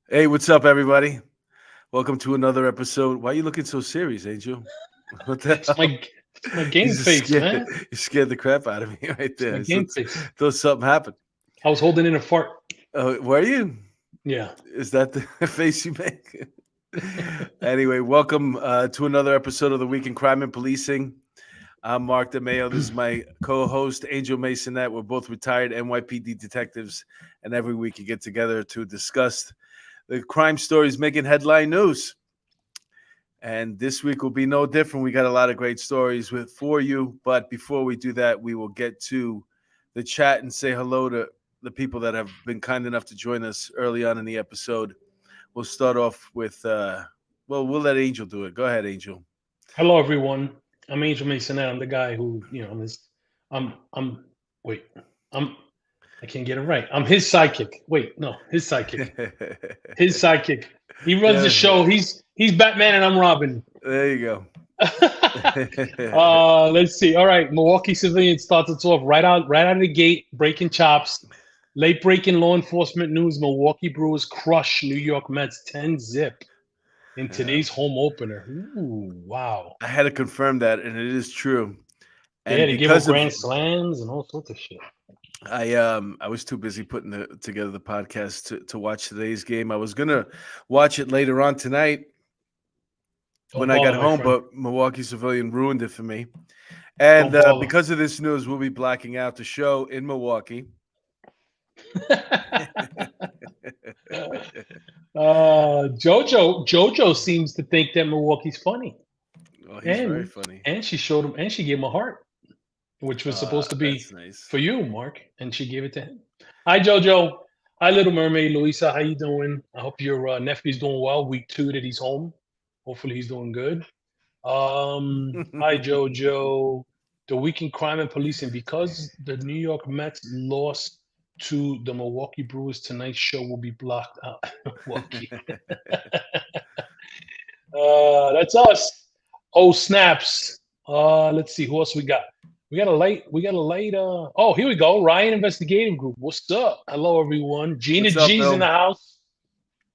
Hey, what's up, everybody? Welcome to another episode. Why are you looking so serious, Angel? What the It's hell? my You game just face, scared. man. You scared the crap out of me right It's my there. game face. Thought something happened. I was holding in a fart. Were you? Yeah. Is that the face you make? Anyway, welcome to another episode of the Week in Crime and Policing. I'm Mark DeMayo. This is my co-host, Angel Maysonet. We're both retired NYPD detectives, and every week you get together to discuss the crime stories making headline news. And this week will be no different. We got a lot of great stories for you. But before we do that, we will get to the chat and say hello to the people that have been kind enough to join us early on in the episode. We'll start off with, we'll let Angel do it. Go ahead, Angel. Hello, everyone. I'm Angel Maysonet. I'm the guy who, I'm his, I'm, wait, I'm, I can't get it right. I'm his sidekick. Wait, no, his sidekick. His sidekick. He runs the Yeah, show. He's Batman and I'm Robin. there you go. Let's see. All right, Milwaukee civilian starts us off right out of the gate, breaking chops. Late breaking law enforcement news: Milwaukee Brewers crush New York Mets 10-zip in Yeah. today's home opener. Ooh, wow! I had to confirm that, and it is true. Yeah, And they give up because of grand slams and all sorts of shit. I was too busy putting together the podcast to watch today's game. I was gonna watch it later on tonight when Don't I got bother, my home, friend. but Milwaukee Civilian ruined it for me. And Don't bother. because of this news, we'll be blacking out the show in Milwaukee. Jojo seems to think that Milwaukee's funny, Well, he's very and funny. and she showed him, and she gave him a heart, which was supposed to That's be nice. for you, Mark, and she gave it to him. Hi, Jojo. Hi, Little Mermaid. Louisa, how you doing? I hope your nephew's doing well. Week 2 that he's home. Hopefully, he's doing good. Hi, Jojo. The week in crime and policing because the New York Mets lost to the Milwaukee Brewers. Tonight's show will be blocked out. Milwaukee. That's us. Oh snaps. Let's see who else we got. We got a light. Oh, here we go. Ryan Investigative Group. What's up? Hello, everyone. Gina What's up, G's in Bill? the house.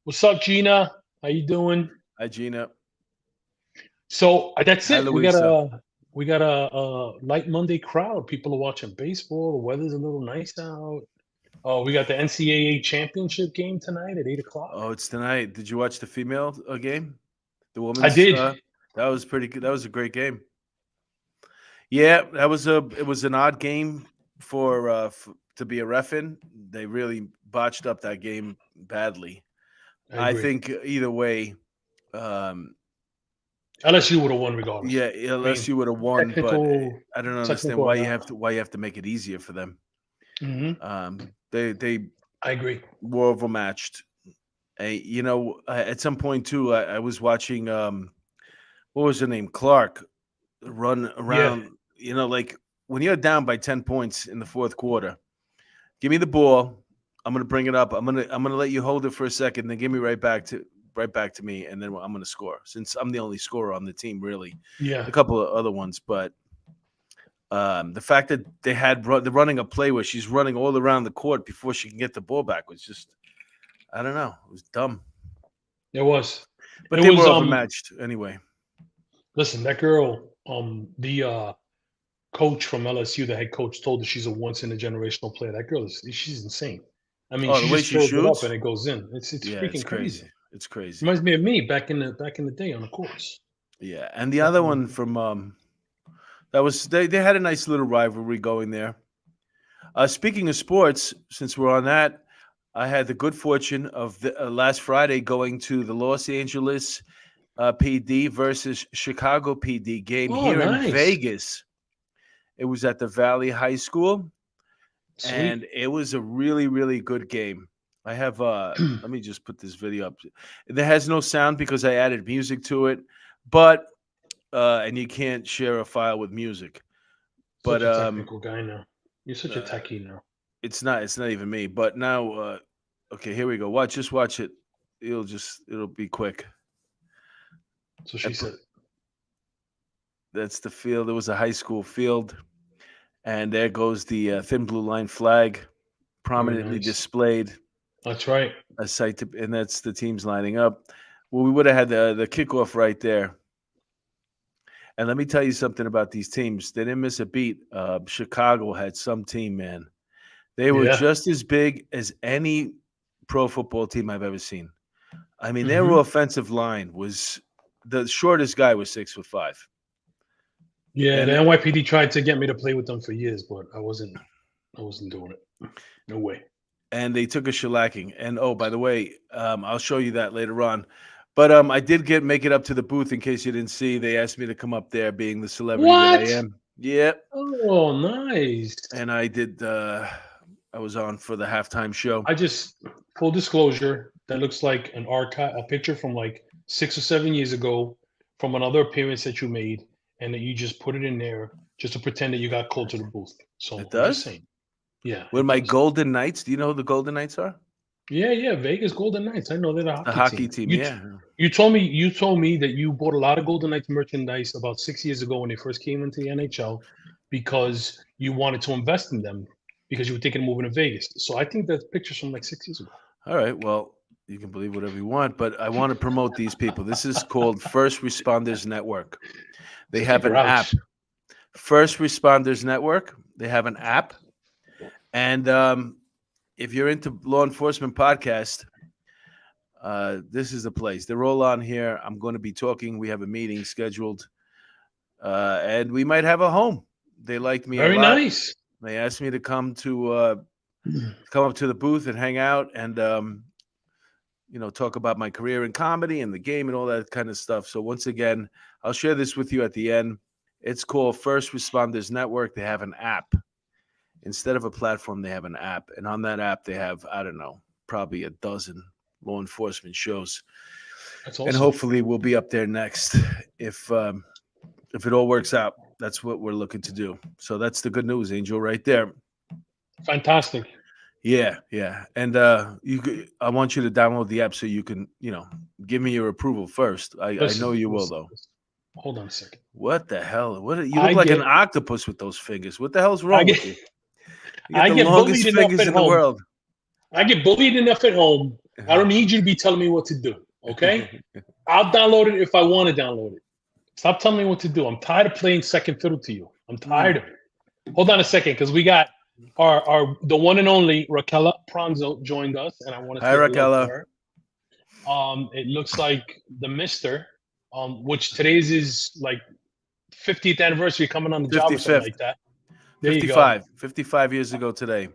What's up, Gina? How you doing? Hi, Gina. So that's Hi, it. We got Louisa. a light Monday crowd. People are watching baseball. The weather's a little nice out. Oh, we got the NCAA championship game tonight at 8 o'clock. Oh, it's tonight. Did you watch the female game? The I women's. did. That was pretty good. That was a great game. Yeah, it was an odd game to be a ref in. They really botched up that game badly. I I agree. think either way, um, LSU would have won regardless. yeah, I unless mean, you would have won, but technical, I don't understand technical. why you have to make it easier for them. Hmm. They I agree. were overmatched. At some point too, I was watching what was her name, Clark, run Yeah. around. Like when you're down by 10 points in the fourth quarter, give me the ball. I'm gonna bring it up. I'm gonna let you hold it for a second, then give me right back to me, and then I'm gonna score. Since I'm the only scorer on the team, really, Yeah. a couple of other ones, but the fact that they're running a play where she's running all around the court before she can get the ball back was just, I don't know, it was dumb. It was. It But they were was. overmatched anyway. Listen, that girl. The coach from LSU, the head coach, told her she's a once in a generational player. That girl she's insane. I mean, Oh, she the way just she throws it up shoots, and it goes in. It's yeah, it's freaking crazy. crazy. It's crazy. Reminds me of me back in the day on the course. Yeah, and the Back other in the one day. from that was they had a nice little rivalry going there. Speaking of sports, since we're on that, I had the good fortune of last Friday going to the Los Angeles PD versus Chicago PD game Oh, here in nice, Vegas. It was at the Valley High School, and sweet. it was a really, really good game. I have let me just put this video up. There has no sound because I added music to it, but and you can't share a file with music. But Such a technical guy now. You're such a uh, techie now. it's not even me. But now okay, here we go. Watch it. It'll be quick. So I she put said, That's the field. It was a high school field, and there goes the thin blue line flag very prominently nice. displayed. That's right. a site to, and that's the teams lining up. Well, we would have had the kickoff right there. And let me tell you something about these teams. They didn't miss a beat. Chicago had some team, man. They were Yeah. just as big as any pro football team I've ever seen. I mean, their Hmm. offensive line was the shortest guy was 6'5". Yeah. The And NYPD tried to get me to play with them for years, but I wasn't. I wasn't doing it. No way. and they took a shellacking. And oh, by the way, I'll show you that later on. But I did make it up to the booth in case you didn't see. They asked me to come up there, being the celebrity that I What? am. Yep. Oh, nice. And I did. I was on for the halftime show. I just full disclosure. That looks like an archive, a picture from like 6 or 7 years ago, from another appearance that you made, and that you just put it in there just to pretend that you got called to the booth. So It I'm just does. saying. Yeah, With it my does. Golden Knights. Do you know who the Golden Knights are? Yeah. Vegas Golden Knights. I know they're a The hockey hockey team. team. You Yeah. you told me that you bought a lot of Golden Knights merchandise about 6 years ago when they first came into the NHL because you wanted to invest in them because you were thinking of moving to Vegas. So I think that's pictures from like 6 years ago. All right. Well, you can believe whatever you want, but I want to promote these people. This is called First Responders Network. They So have keep an your app. ouch. First Responders Network. They have an app, and if you're into law enforcement podcast, this is the place. They're all on here. I'm going to be talking. We have a meeting scheduled, and we might have a home. They liked me a Very lot. nice. They asked me to come up to the booth and hang out and talk about my career in comedy and the game and all that kind of stuff. So once again, I'll share this with you at the end. It's called First Responders Network. They have an app. Instead of a platform, they have an app. And on that app, they have, I don't know, probably a dozen law enforcement shows. That's And awesome. hopefully we'll be up there next if it all works out. That's what we're looking to do. So that's the good news, Angel, right there. Fantastic. Yeah. And I want you to download the app so you can, give me your approval first. I know you will, though. Listen. Hold on a second. What the hell? You I look like an get octopus with those fingers. What the hell's I wrong get with you? You got I the get bullied longest enough fingers at in the home. world. I get bullied enough at home. I don't need you to be telling me what to do. Okay? I'll download it if I want to download it. Stop telling me what to do. I'm tired of playing second fiddle to you. I'm tired of it. Hold on a second, because we got our the one and only Raquel Pranzo joined us, and I want to Hi, say hello to Raquel. her. It looks like the Mister, which today's is like 50th anniversary coming on the job or something 55th. like that. There you go. 55 years ago today.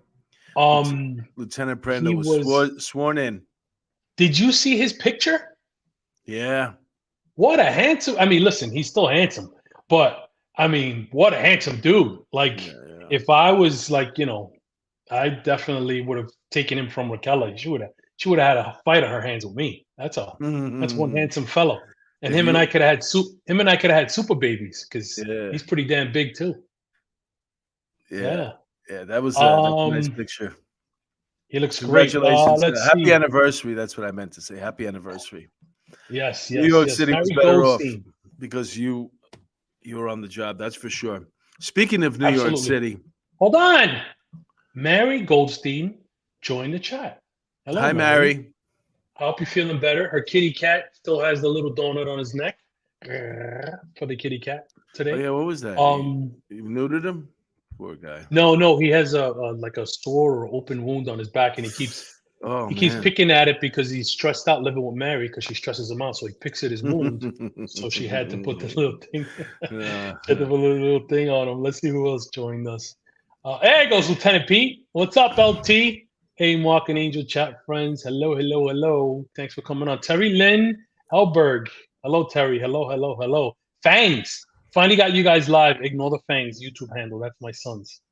Lieutenant Prenda He was sworn in. Did you see his picture? Yeah. What a handsome. I mean, listen, he's still handsome, but I mean, what a handsome dude. Like, Yeah. if I was like, I definitely would have taken him from Raquel. She would have had a fight on her hands with me. That's one handsome fellow. And If him and I you- could have had him and I could have had super babies because Yeah. he's pretty damn big too. Yeah. That was that's a nice Um, picture. he looks great. Congratulations. Let's Happy see. anniversary. That's what I meant to say. Happy anniversary. Yes, New yes, York yes. City was Mary better off Goldstein. because you were on the job. That's for sure. Speaking of New York Absolutely. City. Hold on. Mary Goldstein joined the chat. Hello, Hi, Mary. I hope you're feeling better. Her kitty cat still has the little donut on his neck for the kitty cat Oh, today. yeah, what was that? You neutered him? Poor guy. No, he has a like a sore or open wound on his back, and he keeps Man. picking at it because he's stressed out living with Mary because she stresses him out. So he picks at his wound. So she had to put the little thing, had to put a little thing on him. Let's see who else joined us. There goes Lieutenant Pete. What's up, LT? Hey, Mark and Angel chat friends. Hello. Thanks for coming on. Terry Lynn Helberg. Hello, Terry. Hello. Fangs. Finally got you guys live. Ignore the Fangs YouTube handle. That's my son's.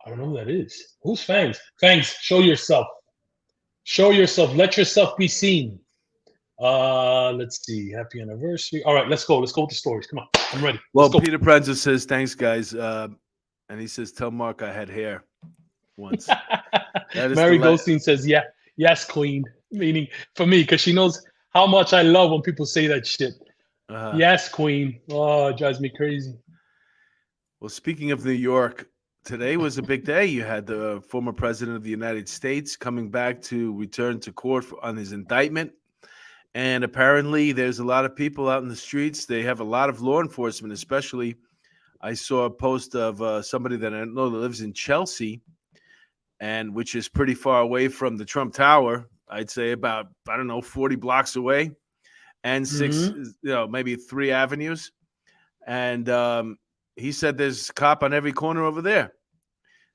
I don't know who that is. Who's Fangs? Fangs, show yourself. Show yourself. Let yourself be seen. Let's see. Happy anniversary. All right, let's go. Let's go with the stories. Come on. I'm ready. Well, Let's go. Peter Prenza says, thanks, guys. And he says, tell Mark I had hair once. Mary Goldstein says, yeah, yes, queen. Meaning for me, because she knows how much I love when people say that shit. Yes, queen. Oh, it drives me crazy. Well, speaking of New York, today was a big day. You had the former president of the United States coming back to return to court on his indictment. And apparently, there's a lot of people out in the streets. They have a lot of law enforcement, especially. I saw a post of somebody that I know that lives in Chelsea, and which is pretty far away from the Trump Tower. I'd say about, I don't know, 40 blocks away, and maybe 3 avenues. And he said there's a cop on every corner over there.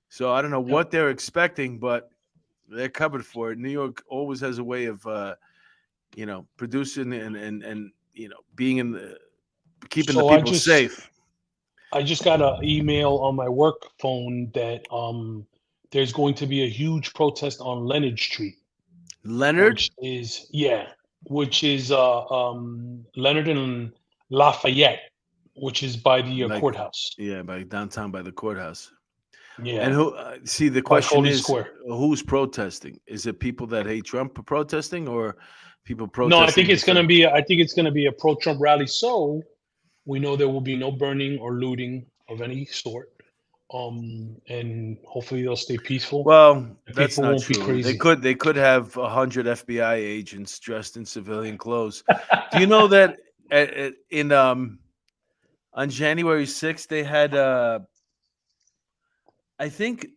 So I don't know what they're expecting, but they're covered for it. New York always has a way of, producing and being keeping the people safe. I just got an email on my work phone that there's going to be a huge protest on Leonard Street, Leonard? which is Leonard and Lafayette, which is by the courthouse. Yeah, by downtown by the courthouse. Yeah. And the question is, who's protesting? Is it people that hate Trump protesting, or people protesting? No, I think it's going to be a pro-Trump rally. So we know there will be no burning or looting of any sort. And hopefully they'll stay peaceful. Well, that's not true. They could have 100 FBI agents dressed in civilian clothes. Do you know that on January 6th they had I think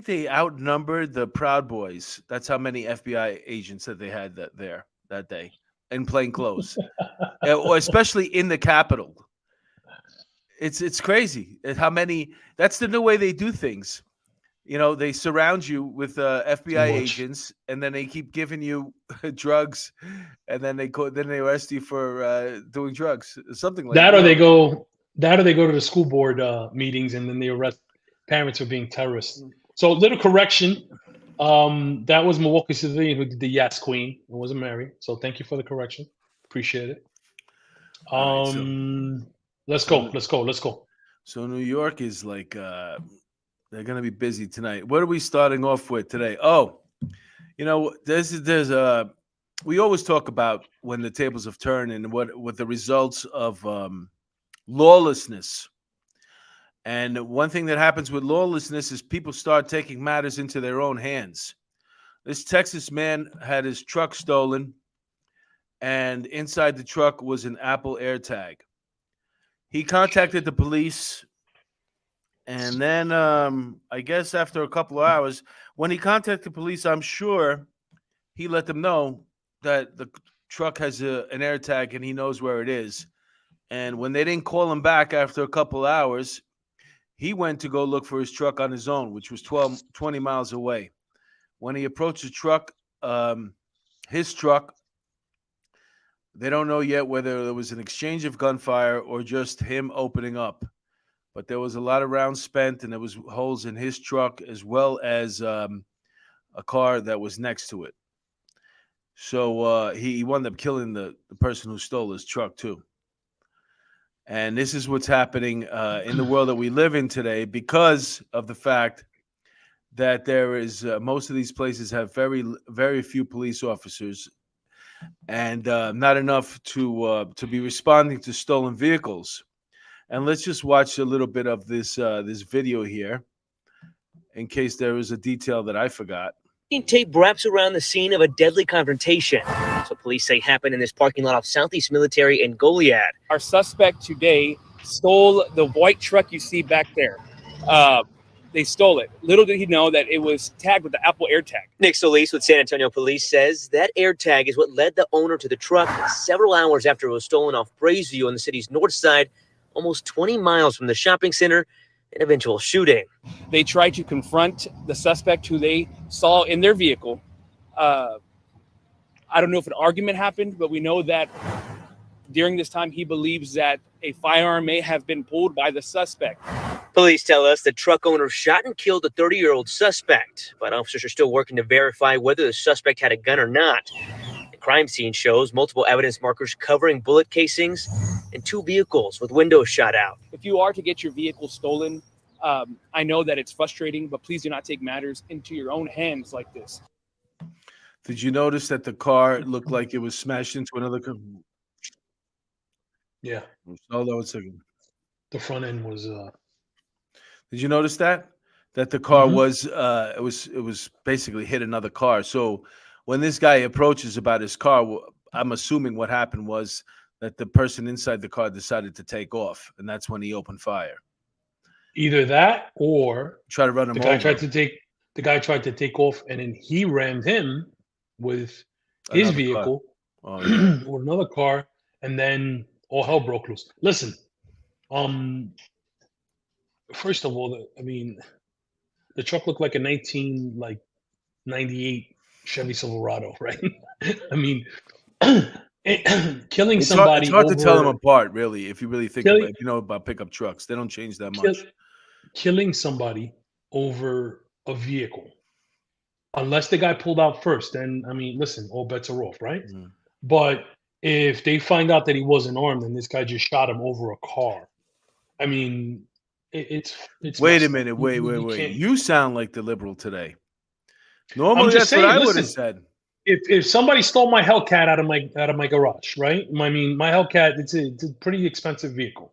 they outnumbered the Proud Boys. That's how many FBI agents that they had that day in plain clothes, especially in the Capitol. It's crazy how many. That's the new way they do things. They surround you with FBI agents, and then they keep giving you drugs, and then they arrest you for doing drugs, something like that. Or they go to the school board meetings, and then they arrest parents for being terrorists. So little correction. That was Milwaukee civilian who did the Yes Queen. It wasn't Mary. So thank you for the correction. Appreciate it. Let's go. So New York is like they're going to be busy tonight. What are we starting off with today? Oh, we always talk about when the tables have turned and what the results of lawlessness. And one thing that happens with lawlessness is people start taking matters into their own hands. This Texas man had his truck stolen, and inside the truck was an Apple AirTag. He contacted the police, and then I guess after a couple of hours, when he contacted the police, I'm sure he let them know that the truck has an AirTag and he knows where it is. And when they didn't call him back after a couple of hours, he went to go look for his truck on his own, which was 20 miles away. When he approached the truck, his truck, they don't know yet whether there was an exchange of gunfire or just him opening up. But there was a lot of rounds spent, and there was holes in his truck as well as a car that was next to it. So he wound up killing the person who stole his truck too. And this is what's happening in the world that we live in today because of the fact that there is most of these places have very, very few police officers and not enough to be responding to stolen vehicles. And let's just watch a little bit of this video here in case there was a detail that I forgot. Tape wraps around the scene of a deadly confrontation. So police say happened in this parking lot off Southeast Military and Goliad. Our suspect today stole the white truck you see back there. They stole it. Little did he know that it was tagged with the Apple AirTag. Nick Solis with San Antonio Police says that AirTag is what led the owner to the truck several hours after it was stolen off Braesview on the city's north side, almost 20 miles from the shopping center. An eventual shooting. They tried to confront the suspect who they saw in their vehicle. I don't know if an argument happened, but we know that during this time, he believes that a firearm may have been pulled by the suspect. Police tell us the truck owner shot and killed the 30-year-old suspect, but officers are still working to verify whether the suspect had a gun or not. The crime scene shows multiple evidence markers covering bullet casings and 2 vehicles with windows shot out. If you are to get your vehicle stolen, I know that it's frustrating, but please do not take matters into your own hands like this. Did you notice that the car looked like it was smashed into another car? Yeah. Hold on a second. The front end was... Did you notice that? That the car Mhm. was it was basically hit another car. So when this guy approaches about his car, I'm assuming what happened was that the person inside the car decided to take off, and that's when he opened fire. Either that, or Try to run the him guy over. tried to take the guy tried to take off, and then he rammed him with his Another car. vehicle Oh yeah. or another car, and then all hell broke loose. Listen, um, first of all, I mean, the truck looked like a 98 Chevy Silverado, right? I mean, killing It's somebody hard to tell them over apart, really, if you really think about killing it. If you know about pickup trucks, they don't change that kill, much. killing somebody over a vehicle, unless the guy pulled out first, then I mean, listen, all bets are off, right? Mm. But if they find out that he wasn't armed and this guy just shot him over a car, I mean, it's Wait a messed up. minute. You Wait. can't. You sound like the liberal today. I'm Normally, just that's what saying. I would have Listen, said. if somebody stole my Hellcat out of my garage, right? I mean, my Hellcat it's a pretty expensive vehicle.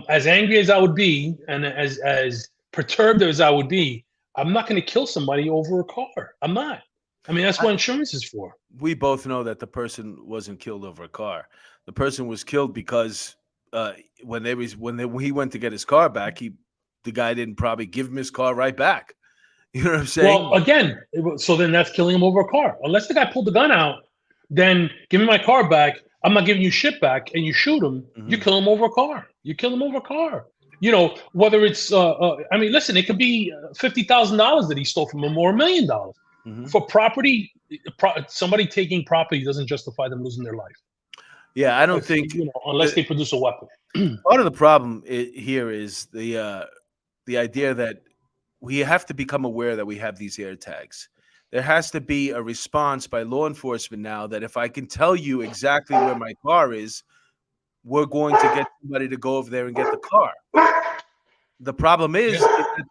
As angry as I would be, and as perturbed as I would be, I'm not going to kill somebody over a car. I'm not. I mean, that's I, what insurance is for. we both know that the person wasn't killed over a car. The person was killed because when he went to get his car back, the guy didn't probably give him his car right back. You know what I'm saying? Well, again, so then that's killing him over a car. Unless the guy pulled the gun out, then give me my car back. I'm not giving you shit back, and you shoot him. You Mhm. kill him over a car. You kill him over a car. You know, whether it's, I mean, listen, it could be $50,000 that he stole from him, or $1 million Mhm. for property. Somebody taking property doesn't justify them losing their life. Yeah, I don't think You know, unless they produce a weapon. part of the problem here is the idea that we have to become aware that we have these air tags. There has to be a response by law enforcement now that if I can tell you exactly where my car is, we're going to get somebody to go over there and get the car. The problem is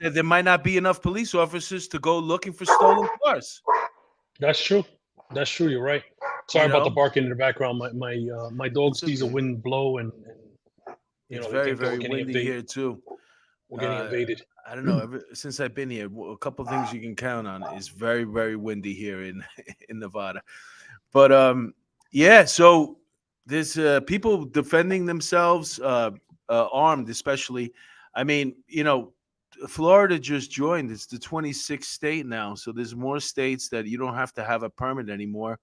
that there might not be enough police officers to go looking for stolen cars. That's true. That's true. You're right. Sorry You about the know, barking in the background. My dog it's sees a okay. wind blow, and you It's know, we very, think that very windy here too. we're getting invaded. I don't know. Since I've been here, a couple of things you can count on is very, very windy here in in Nevada. But yeah. So there's people defending themselves, armed, especially. I mean, you know, Florida just joined. It's the 26th state now, so there's more states that you don't have to have a permit anymore.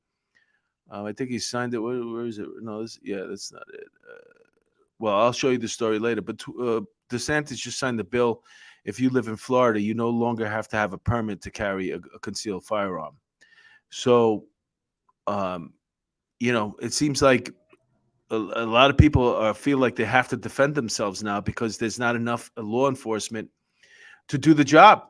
I think he signed it. Where is it? No, that's not it. Well, I'll show you the story later. But DeSantis just signed the bill. If you live in Florida, you no longer have to have a permit to carry a concealed firearm. So, you know, it seems like a lot of people feel like they have to defend themselves now because there's not enough law enforcement to do the job,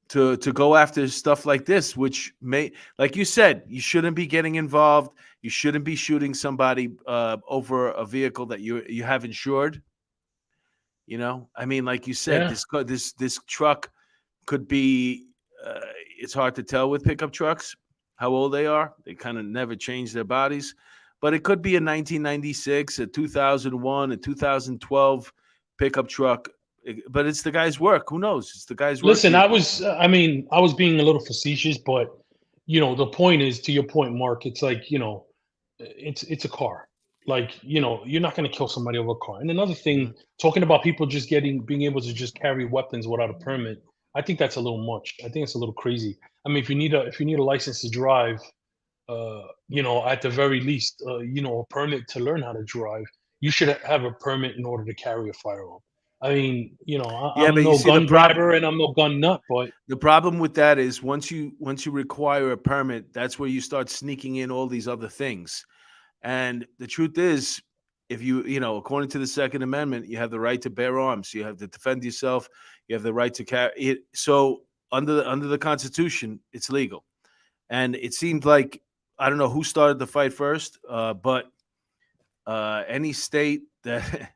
to go after stuff like this, which may, like you said, you shouldn't be getting involved. You shouldn't be shooting somebody over a vehicle that you have insured. You know, I mean, like you said, Yeah. this truck could be. It's hard to tell with pickup trucks how old they are. They kind of never change their bodies, but it could be a 1996, a 2001, a 2012 pickup truck. But it's the guy's work. Who knows? It's the guy's work. Listen, I was being a little facetious, but you know, the point is, to your point, Mark. It's like, you know, it's a car. Like, you know, you're not going to kill somebody over a car. And another thing, talking about people just being able to just carry weapons without a permit, I think that's a little much. I think it's a little crazy. I mean, if you need a license to drive, you know, at the very least, you know, a permit to learn how to drive, you should have a permit in order to carry a firearm. I mean, you know, Yeah, but I'm you no see the gun problem. driver and I'm no gun nut, but The problem with that is once you require a permit, that's where you start sneaking in all these other things. And the truth is, if you know, according to the Second Amendment, you have the right to bear arms. You have to defend yourself. You have the right to carry it. So under the Constitution, it's legal. And it seemed like, I don't know who started the fight first, but any state that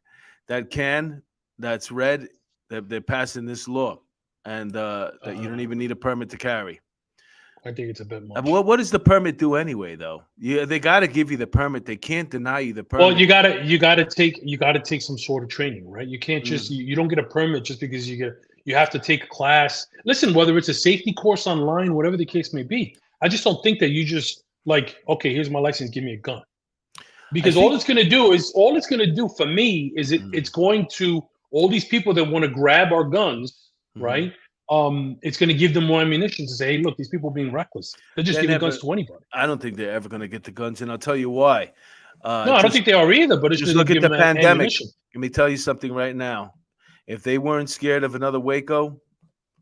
that's red, they're passing this law, and that you don't even need a permit to carry. I think it's a bit much. What does the permit do anyway, though? Yeah, they got to give you the permit. They can't deny you the Well, permit. you gotta take some sort of training, right? You can't just you don't get a permit just because You have to take a class. Listen, whether it's a safety course online, whatever the case may be, I just don't think that you just like, okay, here's my license, give me a gun. Because all it's going to do for me is it's going to, all these people that want to grab our guns, right? It's going to give them more ammunition to say, hey, look, these people are being reckless. They're just giving guns to anybody. I don't think they're ever going to get the guns, and I'll tell you why. No, I don't think they are either, but it's just going look to at give the them pandemic. ammunition. Let me tell you something right now. If they weren't scared of another Waco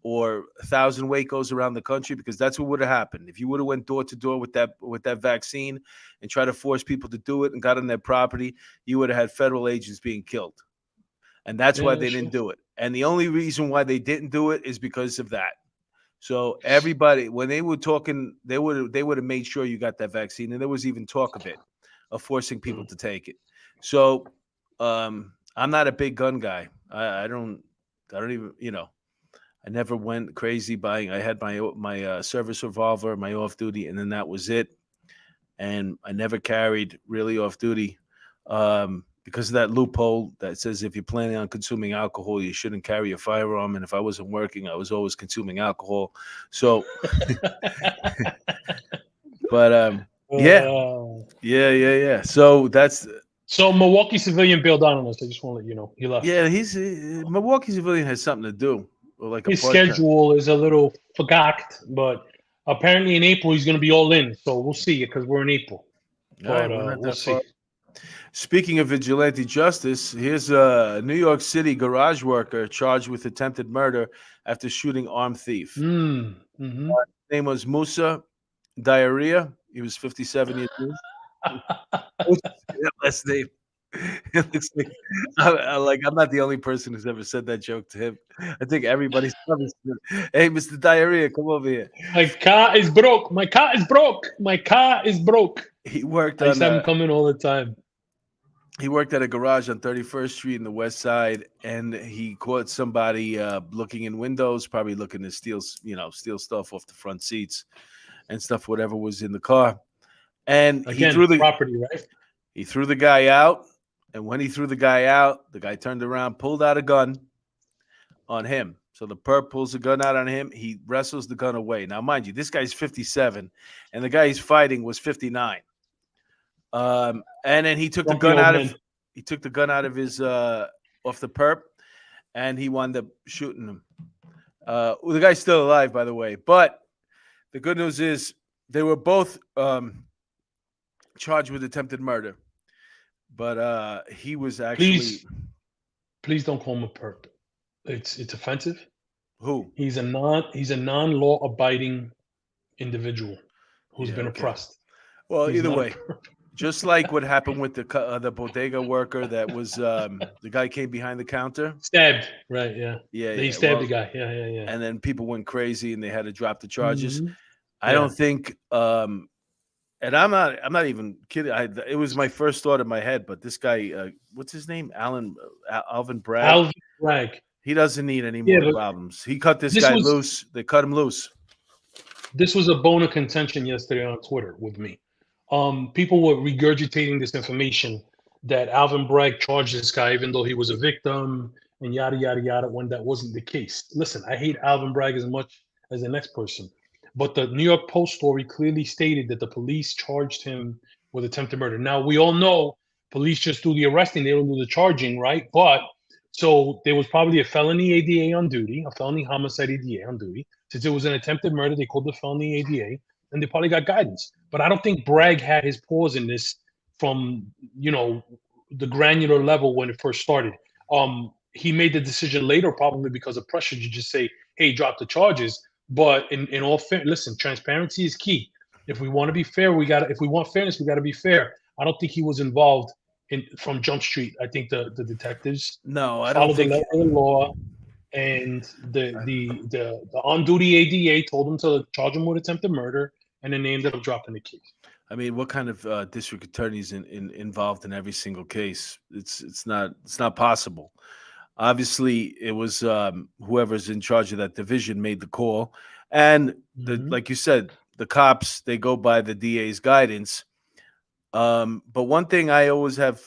or 1,000 Wacos around the country, because that's what would have happened. If you would have went door to door with that vaccine and tried to force people to do it and got on their property, you would have had federal agents being killed. And that's why they didn't do it. And the only reason why they didn't do it is because of that. So everybody, when they were talking, they would have made sure you got that vaccine, and there was even talk of it, of forcing people to take it. So I'm not a big gun guy. I don't even, I never went crazy buying. I had my service revolver, my off duty, and then that was it. And I never carried really off duty because of that loophole that says if you're planning on consuming alcohol, you shouldn't carry a firearm. And if I wasn't working, I was always consuming alcohol. So, but yeah. So that's. So Milwaukee civilian bailed out on us. I just want to let you know he left. Yeah, Milwaukee civilian has something to do. Or like his schedule is a little forgot, but apparently in April he's going to be all in. So we'll see because we're in April. But we'll see. Speaking of vigilante justice, here's a New York City garage worker charged with attempted murder after shooting armed thief. His name was Musa Diarrhea. He was 57 years old. That last name. It looks like I'm not the only person who's ever said that joke to him. I think everybody's hey, Mr. Diarrhea, come over here. My car is broke. My car is broke. My car is broke. He worked I used to have him come in all the time. He worked at a garage on 31st Street in the West Side, and he caught somebody looking in windows, probably looking to steal stuff off the front seats and stuff, whatever was in the car. And again, he threw the property, right? He threw the guy out, and when he threw the guy out, the guy turned around, pulled out a gun on him. So the perp pulls the gun out on him. He wrestles the gun away. Now, mind you, this guy's 57, and the guy he's fighting was 59. And then he took the gun out of his off the perp, and he wound up shooting him. The guy's still alive, by the way. But the good news is they were both charged with attempted murder. But he was actually. Please don't call him a perp. It's offensive. Who? He's a non-law abiding individual who's been oppressed. Well, either way, just like what happened with the bodega worker that was the guy came behind the counter, stabbed. Right? Yeah. He stabbed the guy. Yeah. And then people went crazy and they had to drop the charges. I don't think. And I'm not even kidding. It was my first thought in my head, but this guy, what's his name? Alvin Bragg. Alvin Bragg. He doesn't need any more problems. He cut this guy loose. They cut him loose. This was a bone of contention yesterday on Twitter with me. People were regurgitating this information that Alvin Bragg charged this guy, even though he was a victim, and yada yada yada. When that wasn't the case. Listen, I hate Alvin Bragg as much as the next person. But the New York Post story clearly stated that the police charged him with attempted murder. Now, we all know police just do the arresting. They don't do the charging, right? But so there was probably a felony ADA on duty, a felony homicide ADA on duty. Since it was an attempted murder, they called the felony ADA, and they probably got guidance. But I don't think Bragg had his paws in this from, the granular level when it first started. He made the decision later, probably because of pressure, to just say, hey, drop the charges. But in all fairness, listen, transparency is key. If we want to be fair, if we want fairness, we got to be fair. I don't think he was involved from Jump Street. I think the detectives followed the letter of the law, and the on duty ADA told him to charge him with attempted murder, and then they ended up dropping the case. I mean, what kind of district attorneys involved in every single case? It's not possible. Obviously, it was whoever's in charge of that division made the call. And like you said, the cops, they go by the DA's guidance. But one thing I have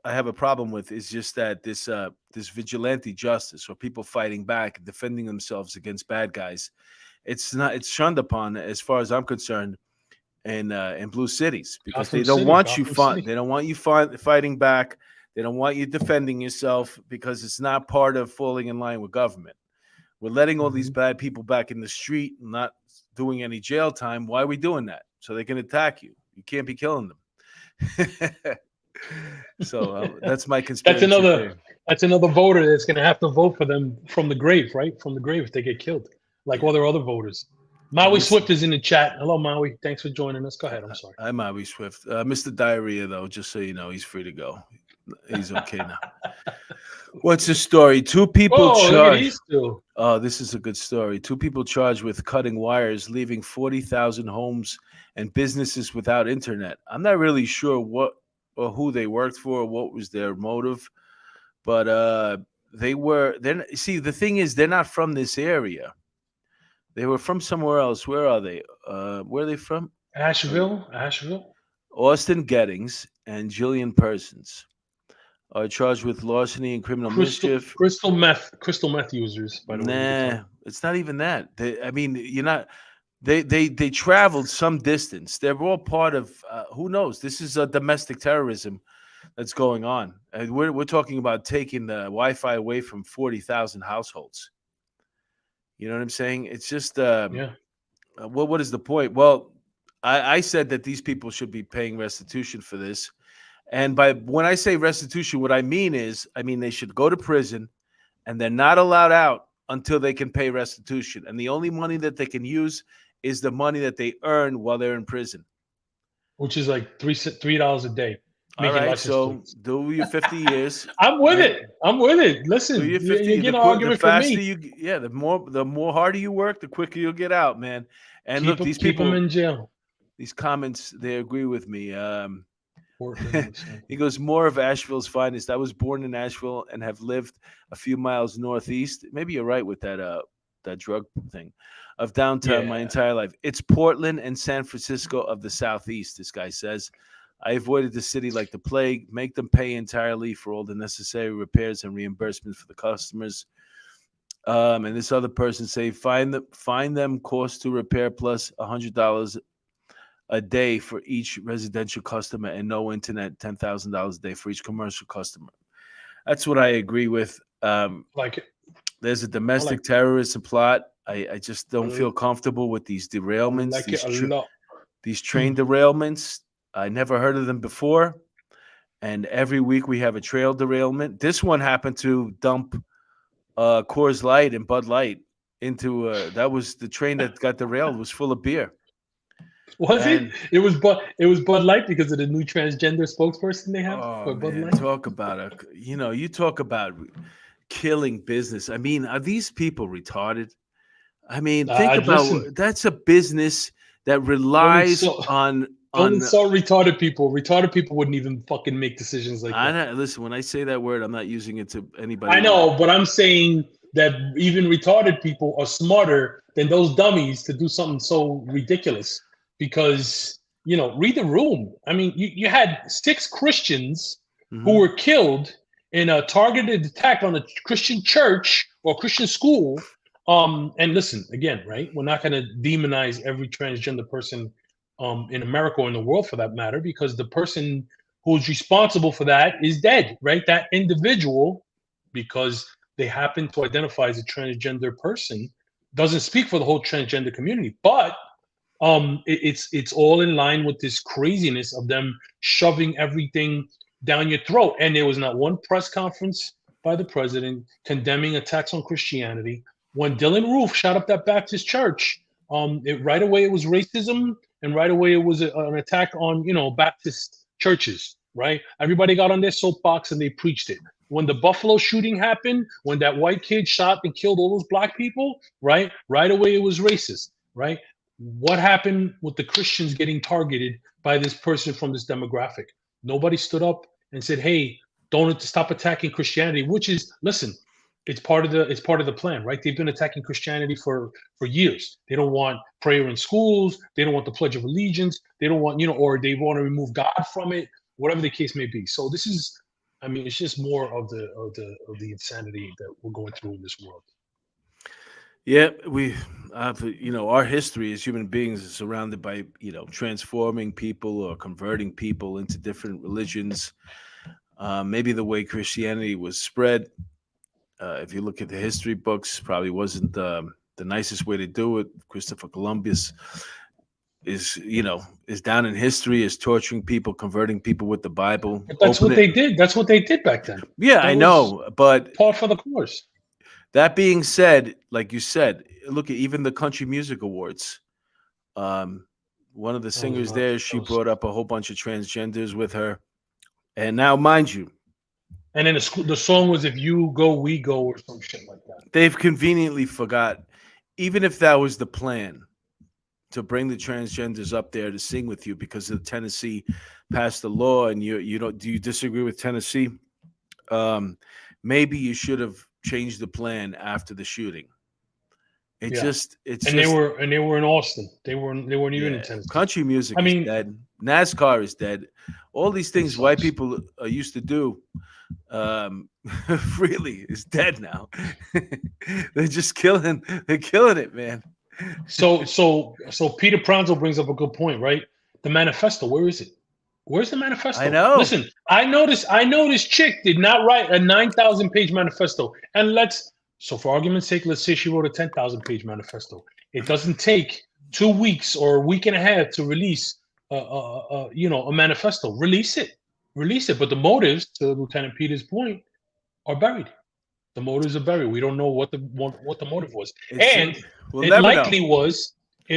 a problem with is just that this this vigilante justice or people fighting back, defending themselves against bad guys. It's shunned upon, as far as I'm concerned, in blue cities, because they don't want you they don't want you fighting back. They don't want you defending yourself, because it's not part of falling in line with government. We're letting all these bad people back in the street, not doing any jail time. Why are we doing that? So they can attack you. You can't be killing them. So that's my conspiracy theory. That's another voter that's going to have to vote for them from the grave, right? From the grave if they get killed, like all their other voters. Maui Swift is in the chat. Hello, Maui. Thanks for joining us. Go ahead. I'm sorry. Hi, Maui Swift. Mr. Diarrhea, though, just so you know, he's free to go. He's okay now. What's the story? Two people charged. Oh, this is a good story. Two people charged with cutting wires, leaving 40,000 homes and businesses without internet. I'm not really sure what or who they worked for, or what was their motive, but see, the thing is, they're not from this area. They were from somewhere else. Where are they? Where are they from? Asheville. Austin Gettings and Jillian Persons are charged with larceny and criminal mischief. Crystal meth users, by the way. Nah, it's not even that. They traveled some distance. They're all part of who knows? This is a domestic terrorism that's going on. And we're talking about taking the Wi-Fi away from 40,000 households. You know what I'm saying? It's just what is the point? Well, I said that these people should be paying restitution for this. And when I say restitution, what I mean is, they should go to prison, and they're not allowed out until they can pay restitution. And the only money that they can use is the money that they earn while they're in prison, which is like $3 a day. All right, so do your 50 years. I'm with it. Listen, do your 50, you get an argument for me. The more harder you work, the quicker you'll get out, man. And look, these people, keep them in jail. These comments, they agree with me. He goes, more of Asheville's finest. I was born in Asheville and have lived a few miles northeast. Maybe you're right with that drug thing of downtown my entire life. It's Portland and San Francisco of the Southeast, this guy says. I avoided the city like the plague. Make them pay entirely for all the necessary repairs and reimbursements for the customers. And this other person say, find them cost to repair plus $100 a day for each residential customer, and no internet, $10,000 a day for each commercial customer. That's what I agree with. Like it. There's a domestic terrorism plot. I just don't feel comfortable with these derailments. These train derailments. I never heard of them before. And every week we have a trail derailment. This one happened to dump Coors Light and Bud Light into that was the train that got derailed, was full of beer. It was Bud Light because of the new transgender spokesperson they have for Bud Light. Talk about you talk about killing business. Are these people retarded? Think about that's a business that relies on retarded people. Retarded people wouldn't even fucking make decisions like that. Listen, when I say that word, I'm not using it to anybody. I know, but I'm saying that even retarded people are smarter than those dummies to do something so ridiculous. Because, read the room. You had 6 Christians who were killed in a targeted attack on a Christian church or Christian school. And listen, again, right? We're not going to demonize every transgender person in America or in the world for that matter, because the person who's responsible for that is dead, right? That individual, because they happen to identify as a transgender person, doesn't speak for the whole transgender community. But it's all in line with this craziness of them shoving everything down your throat. And there was not one press conference by the president condemning attacks on Christianity. When Dylan Roof shot up that Baptist church, right away it was racism, and right away it was an attack on Baptist churches. Right? Everybody got on their soapbox and they preached it. When the Buffalo shooting happened, when that white kid shot and killed all those black people, right away it was racist. Right? What happened with the Christians getting targeted by this person from this demographic? Nobody stood up and said, "Hey, don't stop attacking Christianity." Which is, listen, it's part of the plan, right? They've been attacking Christianity for years. They don't want prayer in schools. They don't want the Pledge of Allegiance. They don't want, or they want to remove God from it. Whatever the case may be. So this is I mean, it's just more of the insanity that we're going through in this world. Yeah, our history as human beings is surrounded by, transforming people or converting people into different religions. Maybe the way Christianity was spread, if you look at the history books, probably wasn't the nicest way to do it. Christopher Columbus is down in history, is torturing people, converting people with the Bible. But that's what they did. That's what they did back then. Yeah, I know, but par for the course. That being said, like you said, look at even the Country Music Awards. One of the singers there, she brought up a whole bunch of transgenders with her. And now, mind you, and then the song was "If You Go, We Go" or some shit like that. They've conveniently forgot, even if that was the plan, to bring the transgenders up there to sing with you because of Tennessee passed the law, and you don't. Do you disagree with Tennessee? Maybe you should have changed the plan after the shooting. They were in Austin. They weren't even in Tennessee. Country music is dead. NASCAR is dead. All these things white people used to do freely is dead now. They're just killing. They're killing it, man. So Peter Pranzo brings up a good point, right? The manifesto. Where is it? Where's the manifesto? I know. Listen, I know this chick did not write a 9,000-page manifesto. And so for argument's sake, let's say she wrote a 10,000-page manifesto. It doesn't take 2 weeks or a week and a half to release a manifesto. Release it. But the motives, to Lieutenant Peter's point, are buried. The motives are buried. We don't know what the motive was. It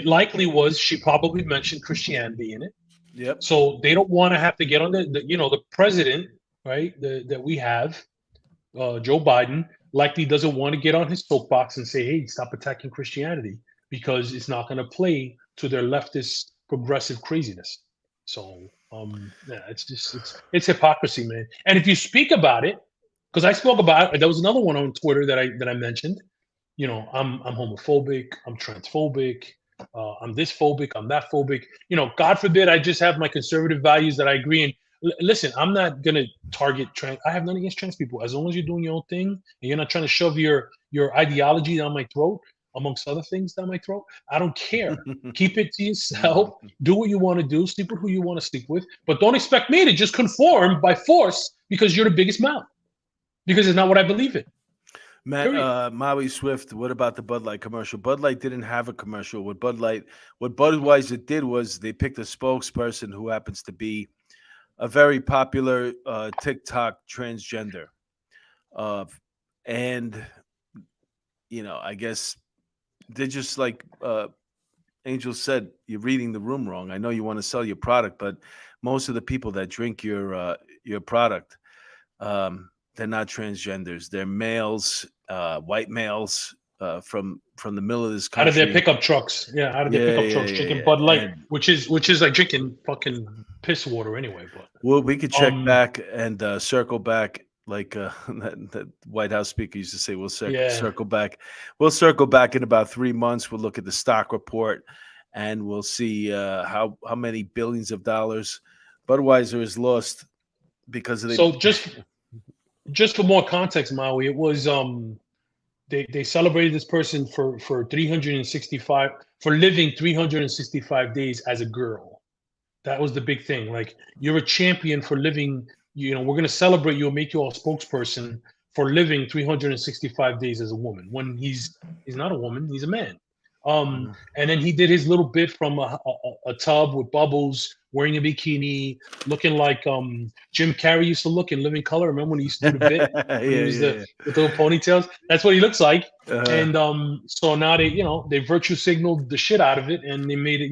likely was she probably mentioned Christianity in it. Yep. So they don't want to have to get on the president, right? That we have, Joe Biden, likely doesn't want to get on his soapbox and say, "Hey, stop attacking Christianity," because it's not going to play to their leftist progressive craziness. So, it's hypocrisy, man. And if you speak about it, because I spoke about it, there was another one on Twitter that I mentioned. I'm homophobic, I'm transphobic. I'm this phobic, I'm that phobic. God forbid I just have my conservative values that I agree in. Listen, I'm not going to target trans. I have nothing against trans people. As long as you're doing your own thing and you're not trying to shove your ideology down my throat, amongst other things down my throat, I don't care. Keep it to yourself. Do what you want to do. Sleep with who you want to sleep with. But don't expect me to just conform by force because you're the biggest mouth. Because it's not what I believe in. Matt, Maui Swift, what about the Bud Light commercial? Bud Light didn't have a commercial. What Budweiser did was they picked a spokesperson who happens to be a very popular TikTok transgender. And, I guess they're just like Angel said, you're reading the room wrong. I know you want to sell your product, but most of the people that drink your product, they're not transgenders. They're males, white males from the middle of this country. Out of their pickup trucks. Yeah, out of their pickup trucks drinking Bud Light, which is like drinking fucking piss water anyway. But well, we could check back and circle back like that White House speaker used to say, we'll circle back. We'll circle back in about 3 months. We'll look at the stock report and we'll see how many billions of dollars Budweiser has lost because of So just for more context, Maui, it was they celebrated this person for 365 for living 365 days as a girl. That was the big thing. Like, you're a champion for living. We're going to celebrate you and make you a spokesperson for living 365 days as a woman. When he's not a woman, he's a man. And then he did his little bit from a tub with bubbles, wearing a bikini, looking like Jim Carrey used to look in Living Color. Remember when he used to do the bit? With little ponytails? That's what he looks like. And so now they virtue signaled the shit out of it, and they made it,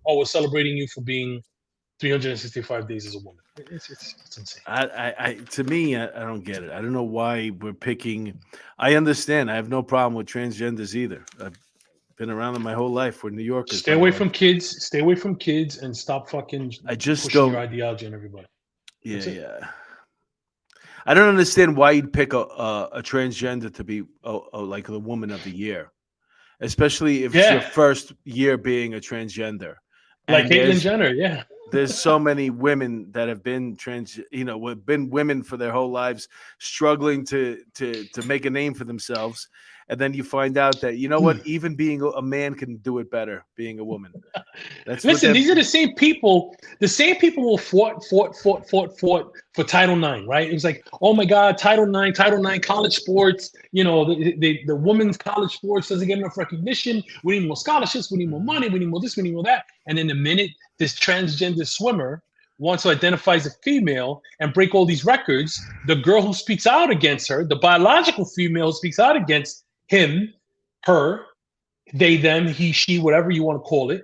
we're celebrating you for being 365 days as a woman. It's insane. To me, I don't get it. I don't know why we're picking. I understand. I have no problem with transgenders either. I've been around them my whole life. We're New Yorkers. Stay away from kids. Stay away from kids and stop fucking. I just pushing your ideology on everybody. Yeah. I don't understand why you'd pick a transgender to be like the woman of the year, especially if it's your first year being a transgender. Like And Caitlyn Jenner, yeah. there's so many women that have been been women for their whole lives, struggling to make a name for themselves. And then you find out that, you know what, even being a man can do it better, being a woman. That's Listen, these are the same people. The same people who fought for Title IX, right? It was like, oh my God, Title IX, college sports. You know, the women's college sports doesn't get enough recognition. We need more scholarships. We need more money. We need more this. We need more that. And then the minute this transgender swimmer wants to identify as a female and break all these records, the girl who speaks out against her, the biological female who speaks out against him, her, they, them, he, she, whatever you want to call it.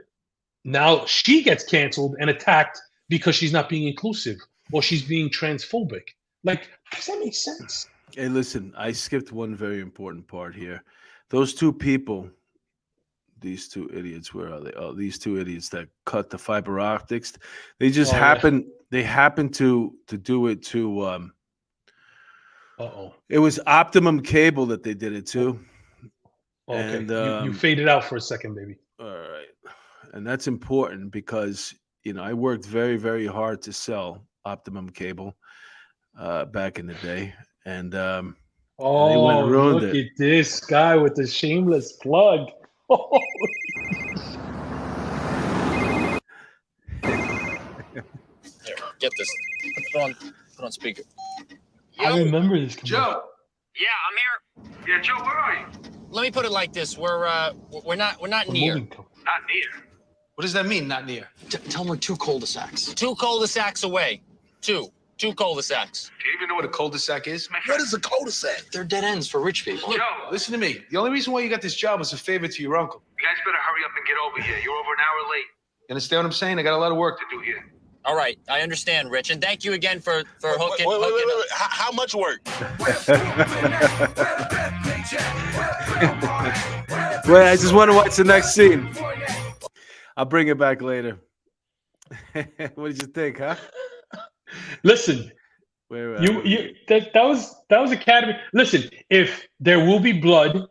Now she gets canceled and attacked because she's not being inclusive or she's being transphobic. Like, does that make sense? Hey, listen, I skipped one very important part here. Those two people, these two idiots, where are they? Oh, these two idiots that cut the fiber optics. They just happen. They happen to do it to. It was Optimum Cable that they did it to. Okay, And you faded out for a second, baby. All right, and that's important because I worked very, very hard to sell Optimum Cable back in the day, and they went and ruined look it. at this guy with the shameless plug. Here, get this. Put on speaker. I remember this. Joe. Yeah, I'm here. Yeah, Joe, where are you? Let me put it like this: we're not near. Not near. What does that mean, not near? Tell them we're 2 cul-de-sacs. 2 cul-de-sacs away. Two cul-de-sacs. Do you even know what a cul-de-sac is? What is a cul-de-sac? They're dead ends for rich people. Joe, listen to me. The only reason why you got this job was a favor to your uncle. You guys better hurry up and get over here. You're over an hour late. You understand what I'm saying? I got a lot of work to do here. All right, I understand, Rich, and thank you again for hooking. Wait. How much work? Wait, I just want to watch the next scene. I'll bring it back later. What did you think, huh? Listen, that was Academy. Listen, if there will be blood,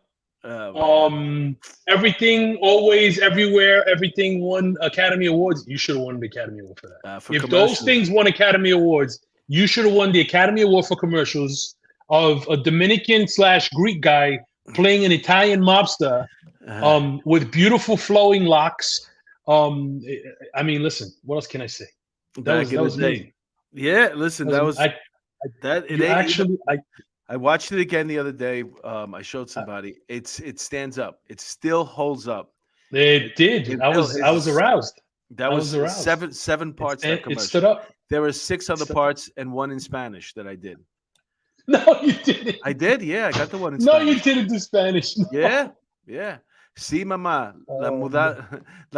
everything, always, everywhere, everything won Academy Awards. You should have won the Academy Award for that. If those things won Academy Awards, you should have won the Academy Award for commercials of a Dominican/Greek guy playing an Italian mobster with beautiful flowing locks. I mean, listen, what else can I say? That was me. Yeah, listen, that was I watched it again the other day. I showed somebody. It stands up. It still holds up. It did. I was aroused. That was aroused. seven parts. It stood up. There were 6 other parts and 1 in Spanish that I did. No, you didn't. I did. Yeah, I got the 1 in No, Spanish. you didn't do Spanish. No. Yeah. Sí, mamá. La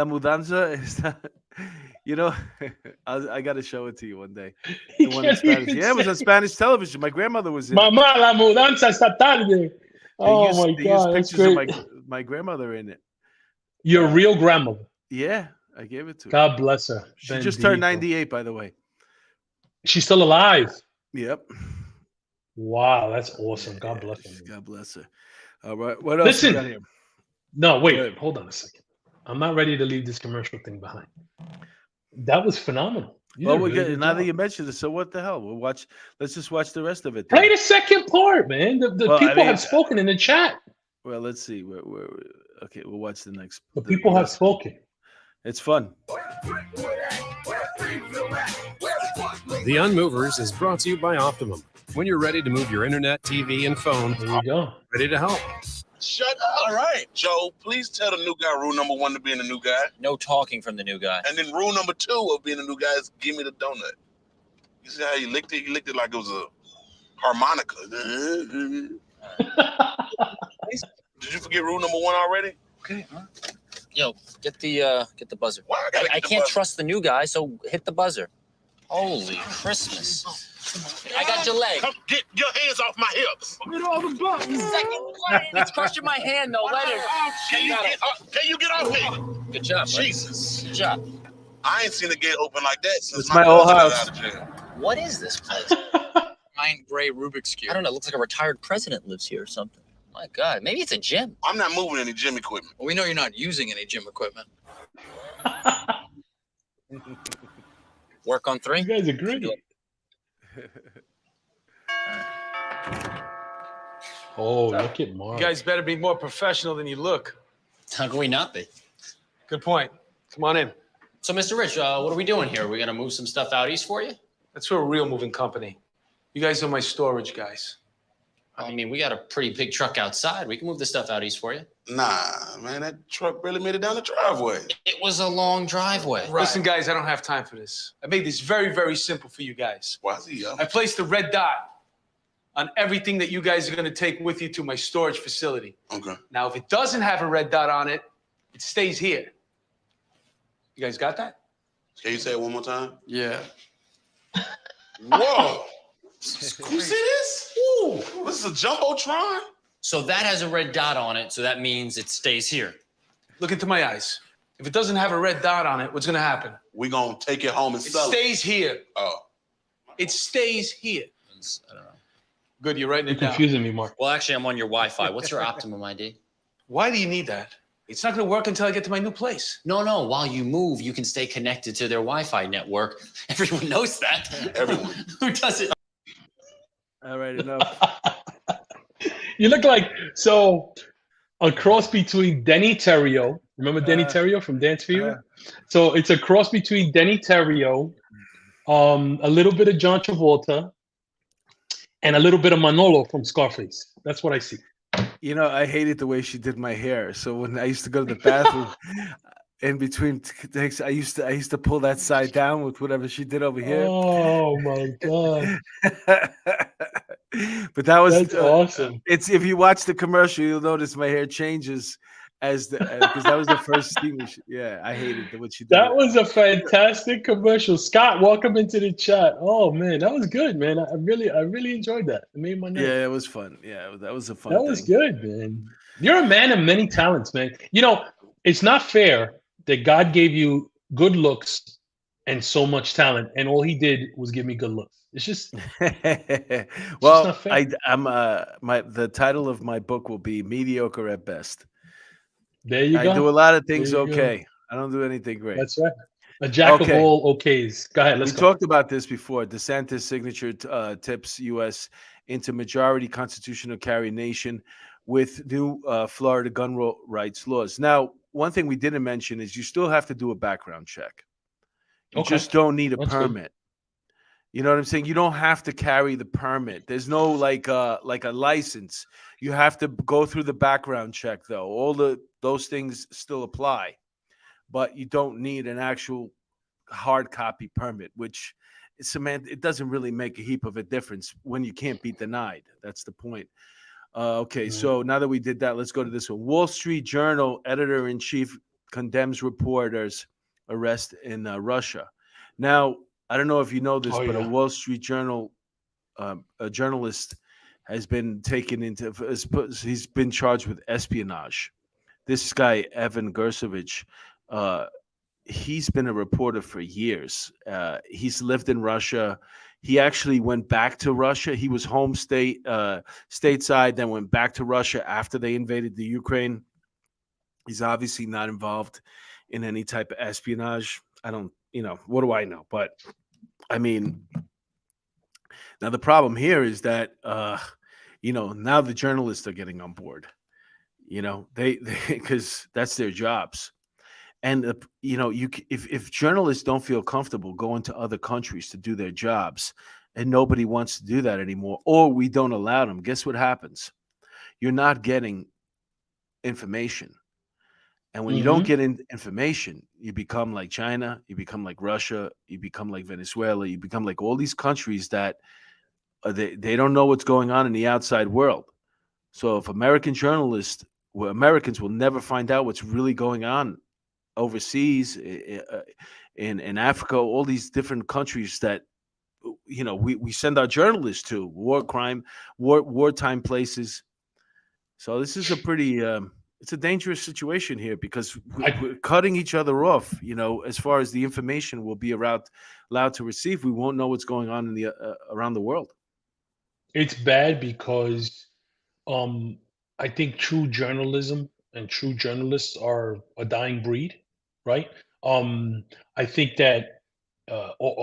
mudanza está. I got to show it to you one day. The one in Spanish. Yeah, it was on Spanish television. My grandmother was in it. Mamá, la mudanza está tarde. Oh my God, used pictures of my grandmother in it. Your real grandmother. Yeah, I gave it to her. God bless her. She just turned 98, by the way. She's still alive. Yep. Wow, that's awesome. God bless her. God bless her. All right. What else you got here? No, wait. Hold on a second. I'm not ready to leave this commercial thing behind. That was phenomenal. Well, now that you mentioned it, so what the hell? Let's just watch the rest of it. Play the second part, man. The people have spoken in the chat. Well, let's see. Okay, we'll watch the next. The people have spoken. It's fun. The Unmovers is brought to you by Optimum. When you're ready to move your internet, TV, and phone, there you go. Ready to help. Shut up. All right, Joe, please tell the new guy rule number 1 to being a new guy. No talking from the new guy. And then rule number 2 of being a new guy is give me the donut. You see how he licked it? He licked it like it was a harmonica. Did you forget rule number 1 already? Okay. Yo, get the buzzer. I can't trust the new guy, so hit the buzzer. Holy Christmas. I got your leg. Come get your hands off my hips. Get all the buttons. It's crushing my hand, though. Let it. Can you get off me? Good job, buddy. Jesus. Good job. I ain't seen a gate open like that since it's my old house. What is this place? Giant gray Rubik's Cube. I don't know. It looks like a retired president lives here or something. My God. Maybe it's a gym. I'm not moving any gym equipment. Well, we know you're not using any gym equipment. Work on 3. You guys agree? Oh, look at Mark. You guys better be more professional than you look. How can we not be? Good point. Come on in. So, Mr. Rich, what are we doing here? Are we gonna move some stuff out east for you? That's for a real moving company. You guys are my storage guys. I mean, we got a pretty big truck outside. We can move the stuff out east for you. Nah, man, that truck barely made it down the driveway. It was a long driveway. Listen, guys, I don't have time for this. I made this very, very simple for you guys. Why is he up? I placed a red dot on everything that you guys are going to take with you to my storage facility. Okay. Now, if it doesn't have a red dot on it, it stays here. You guys got that? Can you say it one more time? Yeah. Whoa. You see this? Ooh, this is a Jumbotron? So that has a red dot on it, so that means it stays here. Look into my eyes. If it doesn't have a red dot on it, what's going to happen? We're going to take it home and It sell it. stays here. Oh. It stays here. I don't know. Good, you're writing You're it down. confusing me, Mark. Well, actually, I'm on your Wi-Fi. What's your Optimum ID? Why do you need that? It's not going to work until I get to my new place. No. While you move, you can stay connected to their Wi-Fi network. Everyone knows that. Everyone. Who does it? All right, enough. You look like a cross between Denny Terrio. Remember Denny Terrio from Dance Fever? So it's a cross between Denny Terrio, a little bit of John Travolta, and a little bit of Manolo from Scarface. That's what I see. You know, I hated the way she did my hair. So when I used to go to the bathroom, in between takes, I used to pull that side down with whatever she did over here. Oh my god! But that was That's awesome. It's if you watch the commercial, you'll notice my hair changes because that was the first thing. Yeah, I hated what she did. That was a fantastic commercial. Scott, welcome into the chat. Oh man, that was good, man. I really enjoyed that. It made my night. Yeah, it was fun. Yeah, that was a fun. That was good, man. You're a man of many talents, man. You know, it's not fair that God gave you good looks and so much talent, and all He did was give me good looks. It's just well, not fair. The title of my book will be Mediocre at Best. There you go. I do a lot of things There you okay. I don't do anything great. That's right. A jack of all okays. Go ahead. Let's We go. talked about this before. DeSantis' signature tips U.S. into majority constitutional carry nation with new Florida gun rights laws. Now, one thing we didn't mention is you still have to do a background check. You just don't need a permit. You know what I'm saying? You don't have to carry the permit. There's no like a license. You have to go through the background check, though. All those things still apply, but you don't need an actual hard copy permit, which it doesn't really make a heap of a difference when you can't be denied. That's the point. Okay, so now that we did that, let's go to this one. Wall Street Journal editor-in-chief condemns reporters' arrest in Russia. Now, I don't know if you know this, but a Wall Street Journal a journalist has been taken into. He's been charged with espionage. This guy, Evan Gersovich, he's been a reporter for years. He's lived in Russia. He actually went back to Russia. He was stateside, then went back to Russia after they invaded the Ukraine. He's obviously not involved in any type of espionage. I don't, what do I know? But I mean, now the problem here is that, now the journalists are getting on board. They because that's their jobs. And if journalists don't feel comfortable going to other countries to do their jobs, and nobody wants to do that anymore, or we don't allow them, guess what happens? You're not getting information. And when you don't get information, you become like China, you become like Russia, you become like Venezuela, you become like all these countries that they don't know what's going on in the outside world. So if Americans will never find out what's really going on overseas, in Africa, all these different countries that we send our journalists to, wartime places. So this is a pretty it's a dangerous situation here because we're cutting each other off. As far as the information we'll be allowed to receive, we won't know what's going on in the around the world. It's bad because I think true journalism and true journalists are a dying breed, right? I think that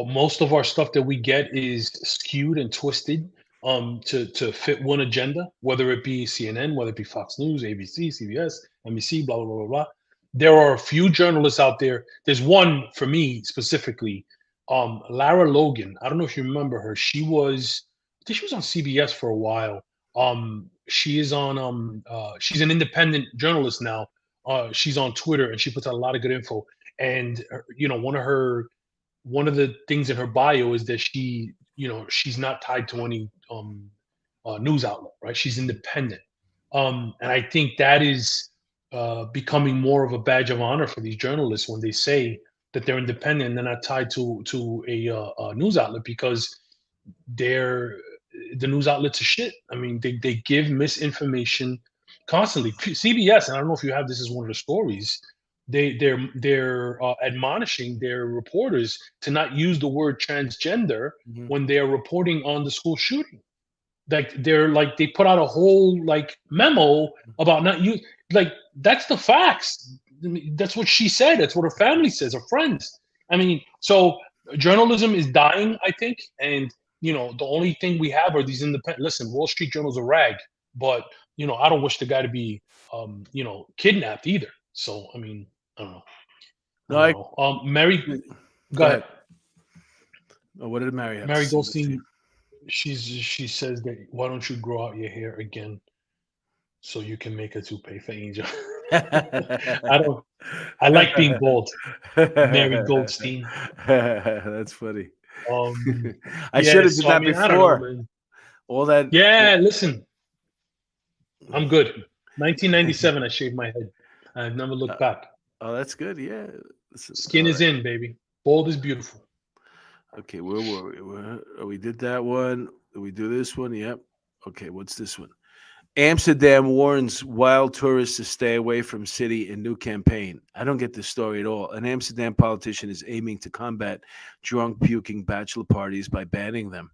most of our stuff that we get is skewed and twisted to fit one agenda, whether it be CNN, whether it be Fox News, ABC, CBS, NBC, blah blah blah blah blah. There are a few journalists out there. There's one for me specifically, Lara Logan. I don't know if you remember her. I think she was on CBS for a while. She is on she's an independent journalist now. She's on Twitter and she puts out a lot of good info. And one of the things in her bio is that she's not tied to any news outlet, right? She's independent. And I think that is becoming more of a badge of honor for these journalists when they say that they're independent and they're not tied to a news outlet, because the news outlets are shit. I mean, they give misinformation constantly. CBS, and I don't know if you have this as one of the stories, they're admonishing their reporters to not use the word transgender when they're reporting on the school shooting. They put out a whole memo about not use, that's the facts. I mean, that's what she said. That's what her family says, her friends. I mean, so journalism is dying, I think, and the only thing we have are these independent. Listen, Wall Street Journal's a rag, but I don't wish the guy to be kidnapped either. So I mean, I don't know. Mary, go ahead. Oh, what did Mary have? Mary Goldstein. She says that, why don't you grow out your hair again so you can make a toupee for Angel? I like being bald. Mary Goldstein. That's funny. I yeah, should have so, done that I mean, I before. don't know, All that. Yeah, listen. I'm good. 1997, I shaved my head. I've never looked back. Oh, that's good. Yeah. Skin is in, baby. Bald is beautiful. Okay, where were we? We did that one. Did we do this one? Yep. Okay, what's this one? Amsterdam warns wild tourists to stay away from city in new campaign. I don't get this story at all. An Amsterdam politician is aiming to combat drunk puking bachelor parties by banning them.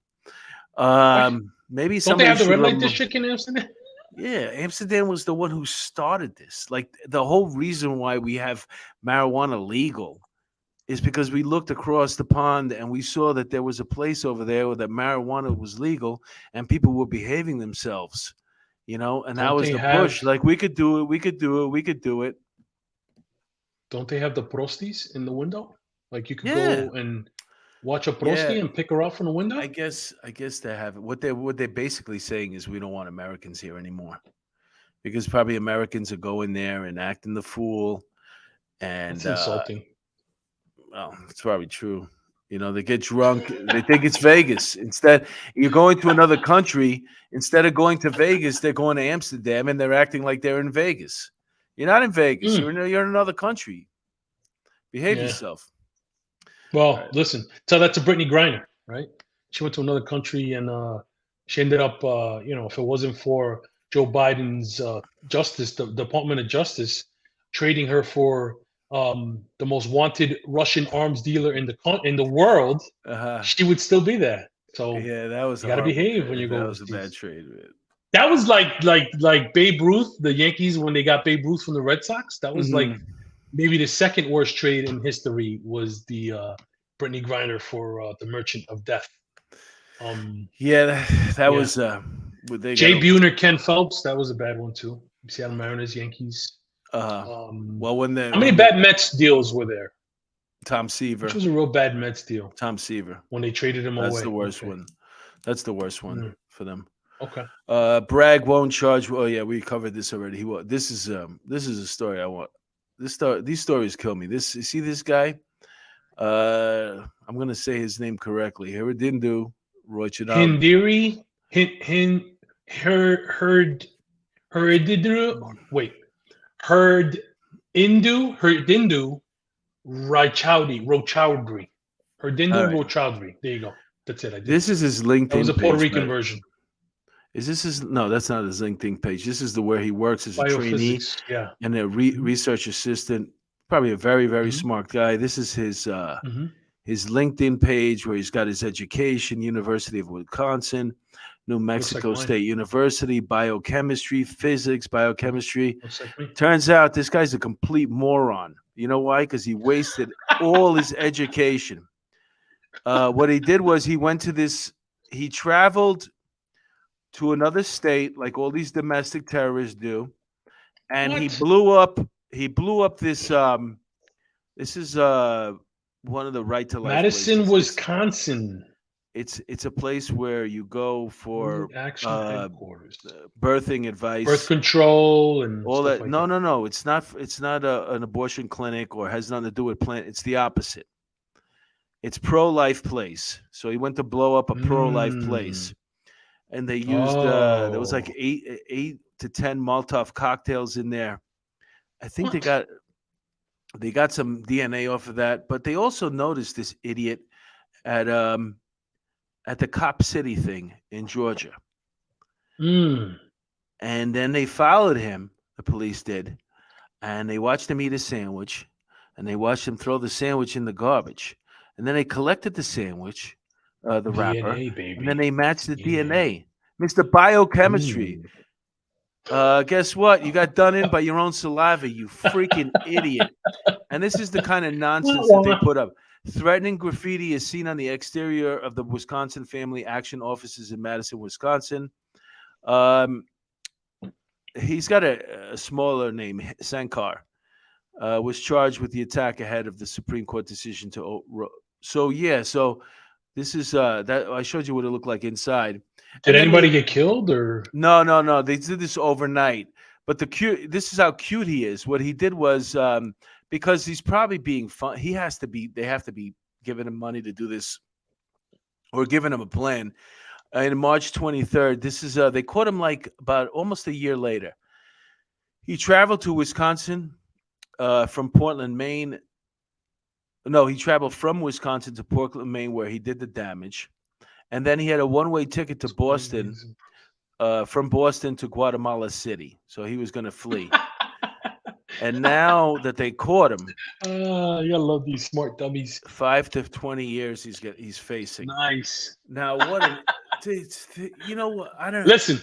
Maybe don't somebody they have the should red light district in Amsterdam? Yeah, Amsterdam was the one who started this. Like, the whole reason why we have marijuana legal is because we looked across the pond and we saw that there was a place over there where that marijuana was legal and people were behaving themselves, and that was the push. Like, we could do it, we could do it, we could do it. Don't they have the prosties in the window? Like, you could go and watch a prosty and pick her up from the window? I guess they have it. What they're basically saying is we don't want Americans here anymore, because probably Americans are going there and acting the fool, and that's insulting. Well, it's probably true. They get drunk. They think it's Vegas. Instead, you're going to another country. Instead of going to Vegas, they're going to Amsterdam, and they're acting like they're in Vegas. You're not in Vegas. You're in another country. Behave yourself. Well, listen. Tell that to Brittany Griner, right? She went to another country, and she ended up, if it wasn't for Joe Biden's the Department of Justice trading her for the most wanted Russian arms dealer in the world, she would still be there. So yeah, that was. You got to behave when you go. That was a bad trade, man. That was like Babe Ruth, the Yankees, when they got Babe Ruth from the Red Sox. That was like maybe the second worst trade in history. Was the Brittany Griner for the Merchant of Death. That was. Jay Buhner, Ken Phelps. That was a bad one too. Seattle Mariners, Yankees. Well, how many bad Mets deals were there? Tom Seaver. Which was a real bad Mets deal. Tom Seaver. When they traded him away. That's the worst one. That's the worst one for them. Okay. Bragg won't charge. Oh yeah, we covered this already. This is a story I want. These stories kill me. You see this guy? I'm gonna say his name correctly. Hiradindu Roichinam. Hindiri Herdindu Rochaudhry. Rochaudhry. There you go. That's it. This is his LinkedIn. That was a Puerto Rican page, version. Is this his? No, that's not his LinkedIn page. This is where he works as a trainee and a research assistant. Probably a very, very smart guy. This is his his LinkedIn page where he's got his education, University of Wisconsin, New Mexico mine. State University, biochemistry, physics, biochemistry. Looks like me. Turns out this guy's a complete moron. You know why? Because he wasted all his education. What he did was he traveled to another state like all these domestic terrorists do, and he blew up this this is one of the right to life Madison, places. Wisconsin. It's a place where you go for Action headquarters. birthing advice, Birth control and all stuff that. like No. It's not an abortion clinic or has nothing to do with plant. It's the opposite. It's pro-life place. So he went to blow up a pro-life place, and they used there was like 8 to 10 Molotov cocktails in there. I think they got some DNA off of that, but they also noticed this idiot at the Cop City thing in Georgia. And then they followed him, the police did, and they watched him eat a sandwich, and they watched him throw the sandwich in the garbage. And then they collected the sandwich, the wrapper, DNA, baby. and then they matched the DNA. Mr. Biochemistry. Guess what? You got done in by your own saliva, you freaking idiot. And this is the kind of nonsense that they put up. Threatening graffiti is seen on the exterior of the Wisconsin Family Action offices in Madison, Wisconsin. He's got a smaller name, Sankar. Was charged with the attack ahead of the Supreme Court decision to. So this is that I showed you what it looked like inside. Did anybody get killed or no? They did this overnight. But this is how cute he is. What he did was because he's probably being fun. They have to be giving him money to do this, or giving him a plan. In March 23rd, this is they caught him like about almost a year later. He traveled to Wisconsin from Portland, Maine. No, he traveled from Wisconsin to Portland, Maine, where he did the damage. And then he had a one-way ticket to Boston, from Boston to Guatemala City. So he was going to flee. And now that they caught him, you gotta love these smart dummies. 5 to 20 years he's facing. Nice. Now you know what? I don't listen.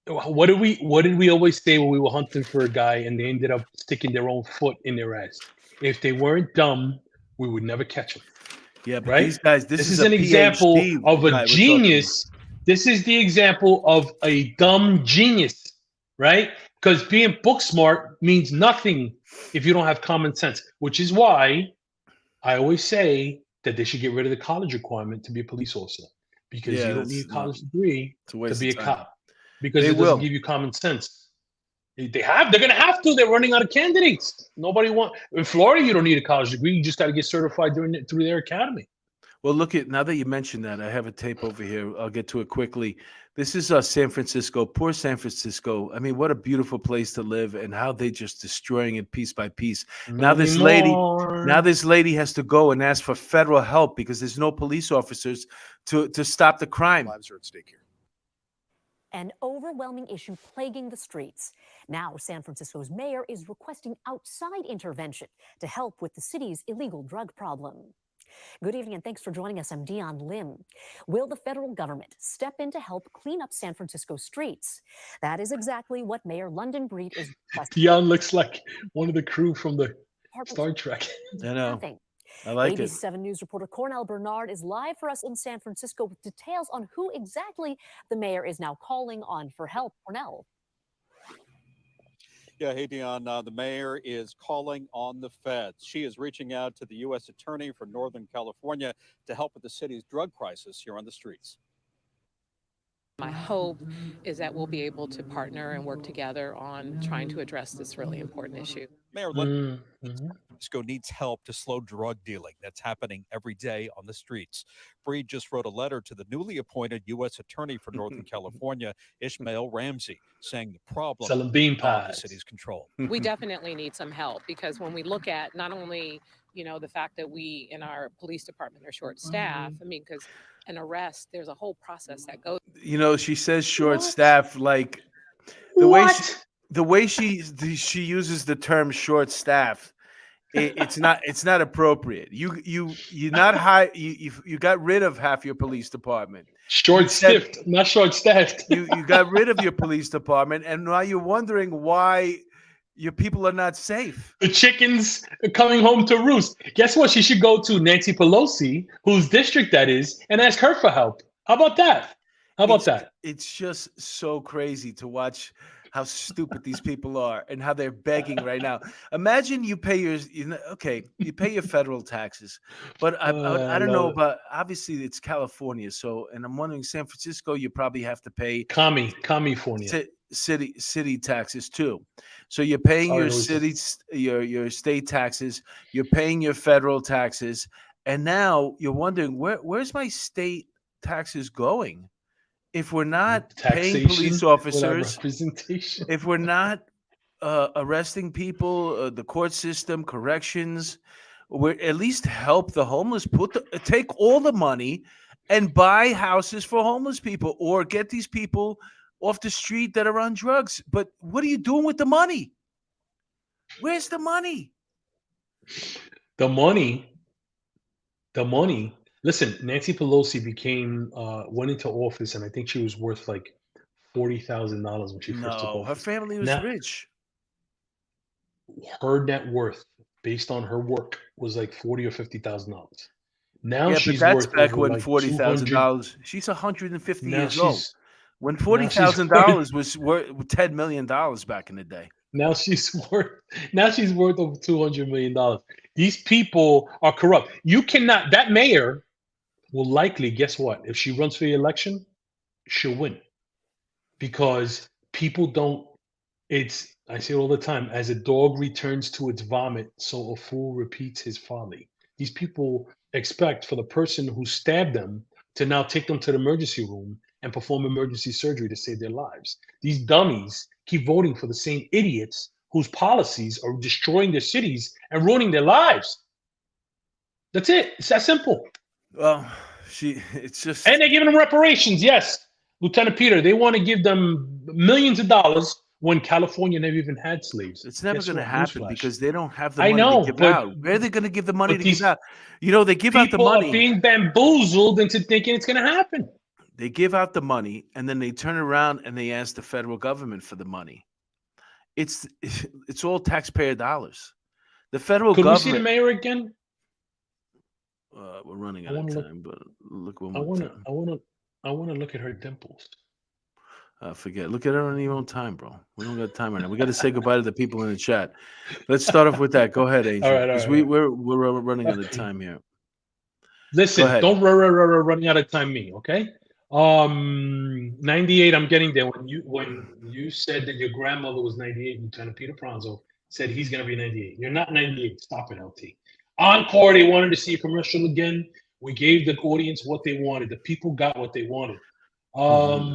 What did we always say when we were hunting for a guy and they ended up sticking their own foot in their ass? If they weren't dumb, we would never catch them. Yeah, but right? these guys, this is an example PhD of a genius. This is the example of a dumb genius, right? Because being book smart means nothing if you don't have common sense, which is why I always say that they should get rid of the college requirement to be a police officer, because you don't need a college degree to be a cop, because it doesn't give you common sense. They're going to have to. They're running out of candidates. Nobody in Florida, you don't need a college degree. You just got to get certified through their academy. Well, now that you mentioned that, I have a tape over here. I'll get to it quickly. This is San Francisco, poor San Francisco. I mean, what a beautiful place to live, and how they just destroying it piece by piece. Now this lady has to go and ask for federal help because there's no police officers to stop the crime. Lives are at stake here. An overwhelming issue plaguing the streets. Now, San Francisco's mayor is requesting outside intervention to help with the city's illegal drug problem. Good evening and thanks for joining us. I'm Dion Lim. Will the federal government step in to help clean up San Francisco streets? That is exactly what Mayor London Breed is requesting. Dion looks like one of the crew from the Star Trek. I know. I like it. ABC 7 News reporter Cornell Bernard is live for us in San Francisco with details on who exactly the mayor is now calling on for help. Cornell. Yeah, hey, Dion. The mayor is calling on the feds. She is reaching out to the U.S. Attorney for Northern California to help with the city's drug crisis here on the streets. My hope is that we'll be able to partner and work together on trying to address this really important issue. Mayor Lynn, Francisco needs help to slow drug dealing that's happening every day on the streets. Breed just wrote a letter to the newly appointed U.S. Attorney for Northern California, Ishmael Ramsey, saying the problem selling bean pies. The city's control. We definitely need some help, because when we look at not only the fact that we in our police department are short staffed, I mean, because an arrest, there's a whole process that goes. She says short staff, like the way she uses the term short staff It's not appropriate. You not high. You got rid of half your police department. Short-staffed, not short-staffed. You got rid of your police department, and now you're wondering why your people are not safe. The chickens are coming home to roost. Guess what? She should go to Nancy Pelosi, whose district that is, and ask her for help. How about that? It's just so crazy to watch how stupid these people are and how they're begging right now. Imagine you pay you pay your federal taxes, but I don't know about, obviously it's California. So, and I'm wondering, San Francisco, you probably have to pay California city taxes too. So you're paying your state taxes, you're paying your federal taxes, and now you're wondering where's my state taxes going? If we're not paying police officers, if we're not arresting people, the court system, corrections, we're at least help the homeless. Take all the money and buy houses for homeless people, or get these people off the street that are on drugs. But what are you doing with the money? Where's the money? The money. Listen, Nancy Pelosi went into office, and I think she was worth like $40,000 when she first took office. Her family was rich. Her net worth, based on her work, was like $40,000 or $50,000. Now she's but that's worth back over when like $40,000. She's 150 now years old. she's When now she's $40,000 was worth $10 million back in the day. now she's worth over $200 million. These people are corrupt. You cannot. That mayor will likely, guess what? If she runs for the election, she'll win, because people don't. I say it all the time: as a dog returns to its vomit, so a fool repeats his folly. These people expect for the person who stabbed them to now take them to the emergency room and perform emergency surgery to save their lives. These dummies keep voting for the same idiots whose policies are destroying their cities and ruining their lives. That's it. It's that simple. Well, it's just, and they're giving them reparations. Yes, Lieutenant Peter, they want to give them millions of dollars when California never even had slaves. It's never going to happen because they don't have the I money know, to give but- out. Where are they going to give the money to give out? They give out the People money. are being bamboozled into thinking it's going to happen. They give out the money, and then they turn around and they ask the federal government for the money. It's all taxpayer dollars. The federal Could government. we see the mayor again? We're running out of time, but look one I more want time. to look at her dimples. Forget. Look at her on your own time, bro. We don't got time right now. We got to say goodbye to the people in the chat. Let's start off with that. Go ahead, Angel. All right, Because we're running out of time here. Listen, ahead. don't running out of time me, okay? 98, I'm getting there. When you said that your grandmother was 98, Lieutenant Peter Pranzo said he's going to be 98. You're not 98. Stop it, LT. Encore, they wanted to see a commercial again. We gave the audience what they wanted. The people got what they wanted.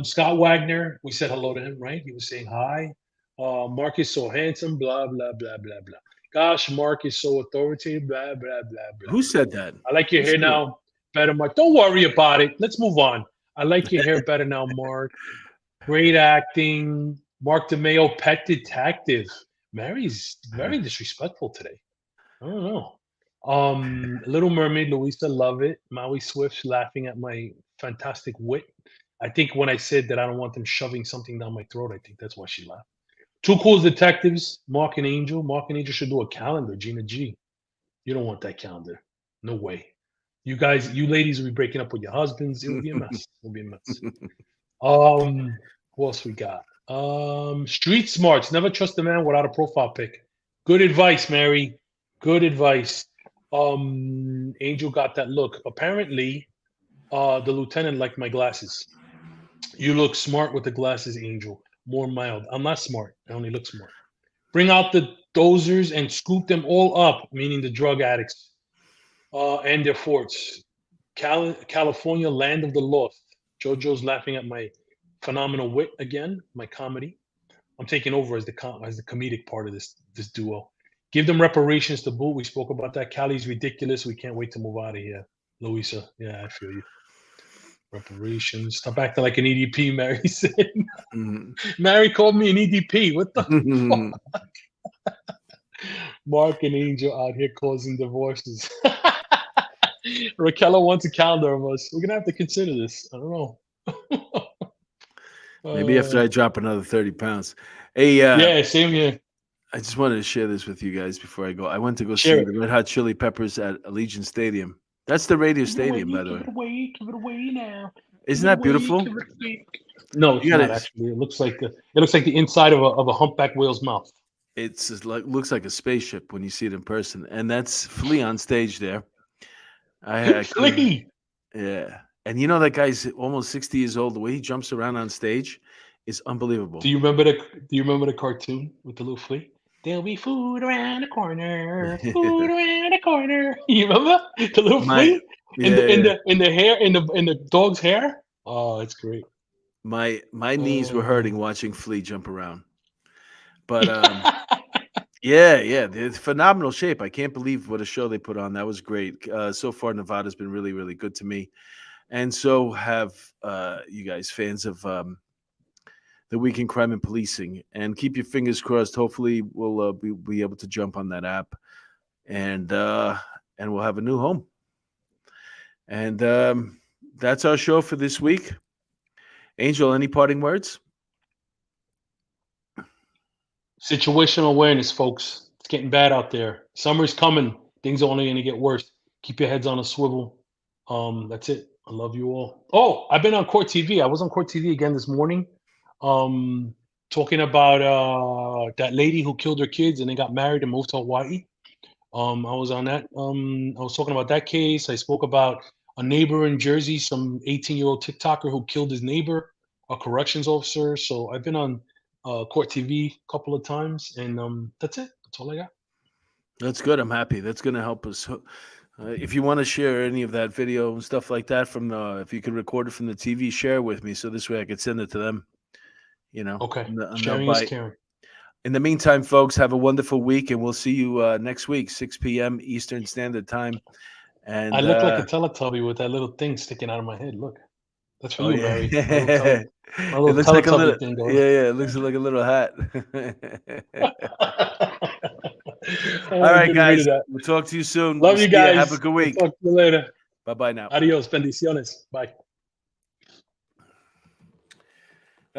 Scott Wagner, we said hello to him, right? He was saying hi. Mark is so handsome, blah, blah, blah, blah, blah. Gosh, Mark is so authoritative, blah, blah, blah, blah. Who said that? I like your hair now better, Mark. Don't worry about it. Let's move on. I like your hair better now, Mark. Great acting. Mark DeMayo, pet detective. Mary's very disrespectful today. I don't know. Little Mermaid, Louisa, love it. Maui Swift laughing at my fantastic wit. I think when I said that I don't want them shoving something down my throat, I think that's why she laughed. Two Cool Detectives, Mark and Angel. Mark and Angel should do a calendar, Gina G. You don't want that calendar. No way. You ladies will be breaking up with your husbands. It'll be a mess. It'll be a mess. Who else we got? Street smarts. Never trust a man without a profile pic. Good advice, Mary. Good advice. Angel got that look. Apparently, the lieutenant liked my glasses. You look smart with the glasses, Angel. More mild. I'm not smart. I only look smart. Bring out the dozers and scoop them all up, meaning the drug addicts and their forts. California, land of the lost. JoJo's laughing at my phenomenal wit again, my comedy. I'm taking over as the comedic part of this duo. Give them reparations to boot. We spoke about that. Cali's ridiculous. We can't wait to move out of here. Louisa, yeah, I feel you. Reparations. Stop acting like an EDP, Mary said. Mary called me an EDP. What the fuck? Mark and Angel out here causing divorces. Raquel wants a calendar of us. We're gonna have to consider this. I don't know. Maybe after I drop another 30 pounds. Hey, yeah, same here. I just wanted to share this with you guys before I go. I went to go Share see it. the Red Hot Chili Peppers at Allegiant Stadium. That's the Radio Stadium, by the way. Give it away now. Isn't that beautiful? No, it's You not gotta- actually. It looks like the inside of a humpback whale's mouth. It's just like looks like a spaceship when you see it in person, and that's Flea on stage there. Flea. Yeah, and you know that guy's almost 60 years old. The way he jumps around on stage is unbelievable. Do you remember the cartoon with the little flea? There'll be food around the corner. Food around the corner. You remember the little flea in the hair in the dog's hair? Oh, it's great. My knees were hurting watching Flea jump around. But yeah, they're phenomenal shape. I can't believe what a show they put on. That was great. So far, Nevada's been really, really good to me, and so have you guys, fans of the Week in Crime and Policing. And keep your fingers crossed. Hopefully, we'll be able to jump on that app, and we'll have a new home. And that's our show for this week. Angel, any parting words? Situational awareness, folks. It's getting bad out there. Summer's coming. Things are only going to get worse. Keep your heads on a swivel. That's it. I love you all. Oh, I've been on Court TV. I was on Court TV again this morning, talking about that lady who killed her kids and then got married and moved to Hawaii. I was on that. I was talking about that case. I spoke about a neighbor in Jersey, some 18-year-old TikToker who killed his neighbor, a corrections officer. So I've been on Court TV a couple of times, and that's it. That's all I got. That's good. I'm happy. That's going to help us. If you want to share any of that video and stuff like that from if you could record it from the TV, share it with me so this way I could send it to them. You know. Okay. And Sharing is caring. In the meantime, folks, have a wonderful week, and we'll see you next week, 6 p.m. Eastern Standard Time. And I look like a Teletubby with that little thing sticking out of my head. Look, that's for you, Mary. My little it looks like a Teletubby little thing going. Yeah, it looks like a little hat. All right, guys. We'll talk to you soon. Love We'll you see guys. Have a good week. We'll talk to you later. Bye-bye now. Adios. Bendiciones. Bye.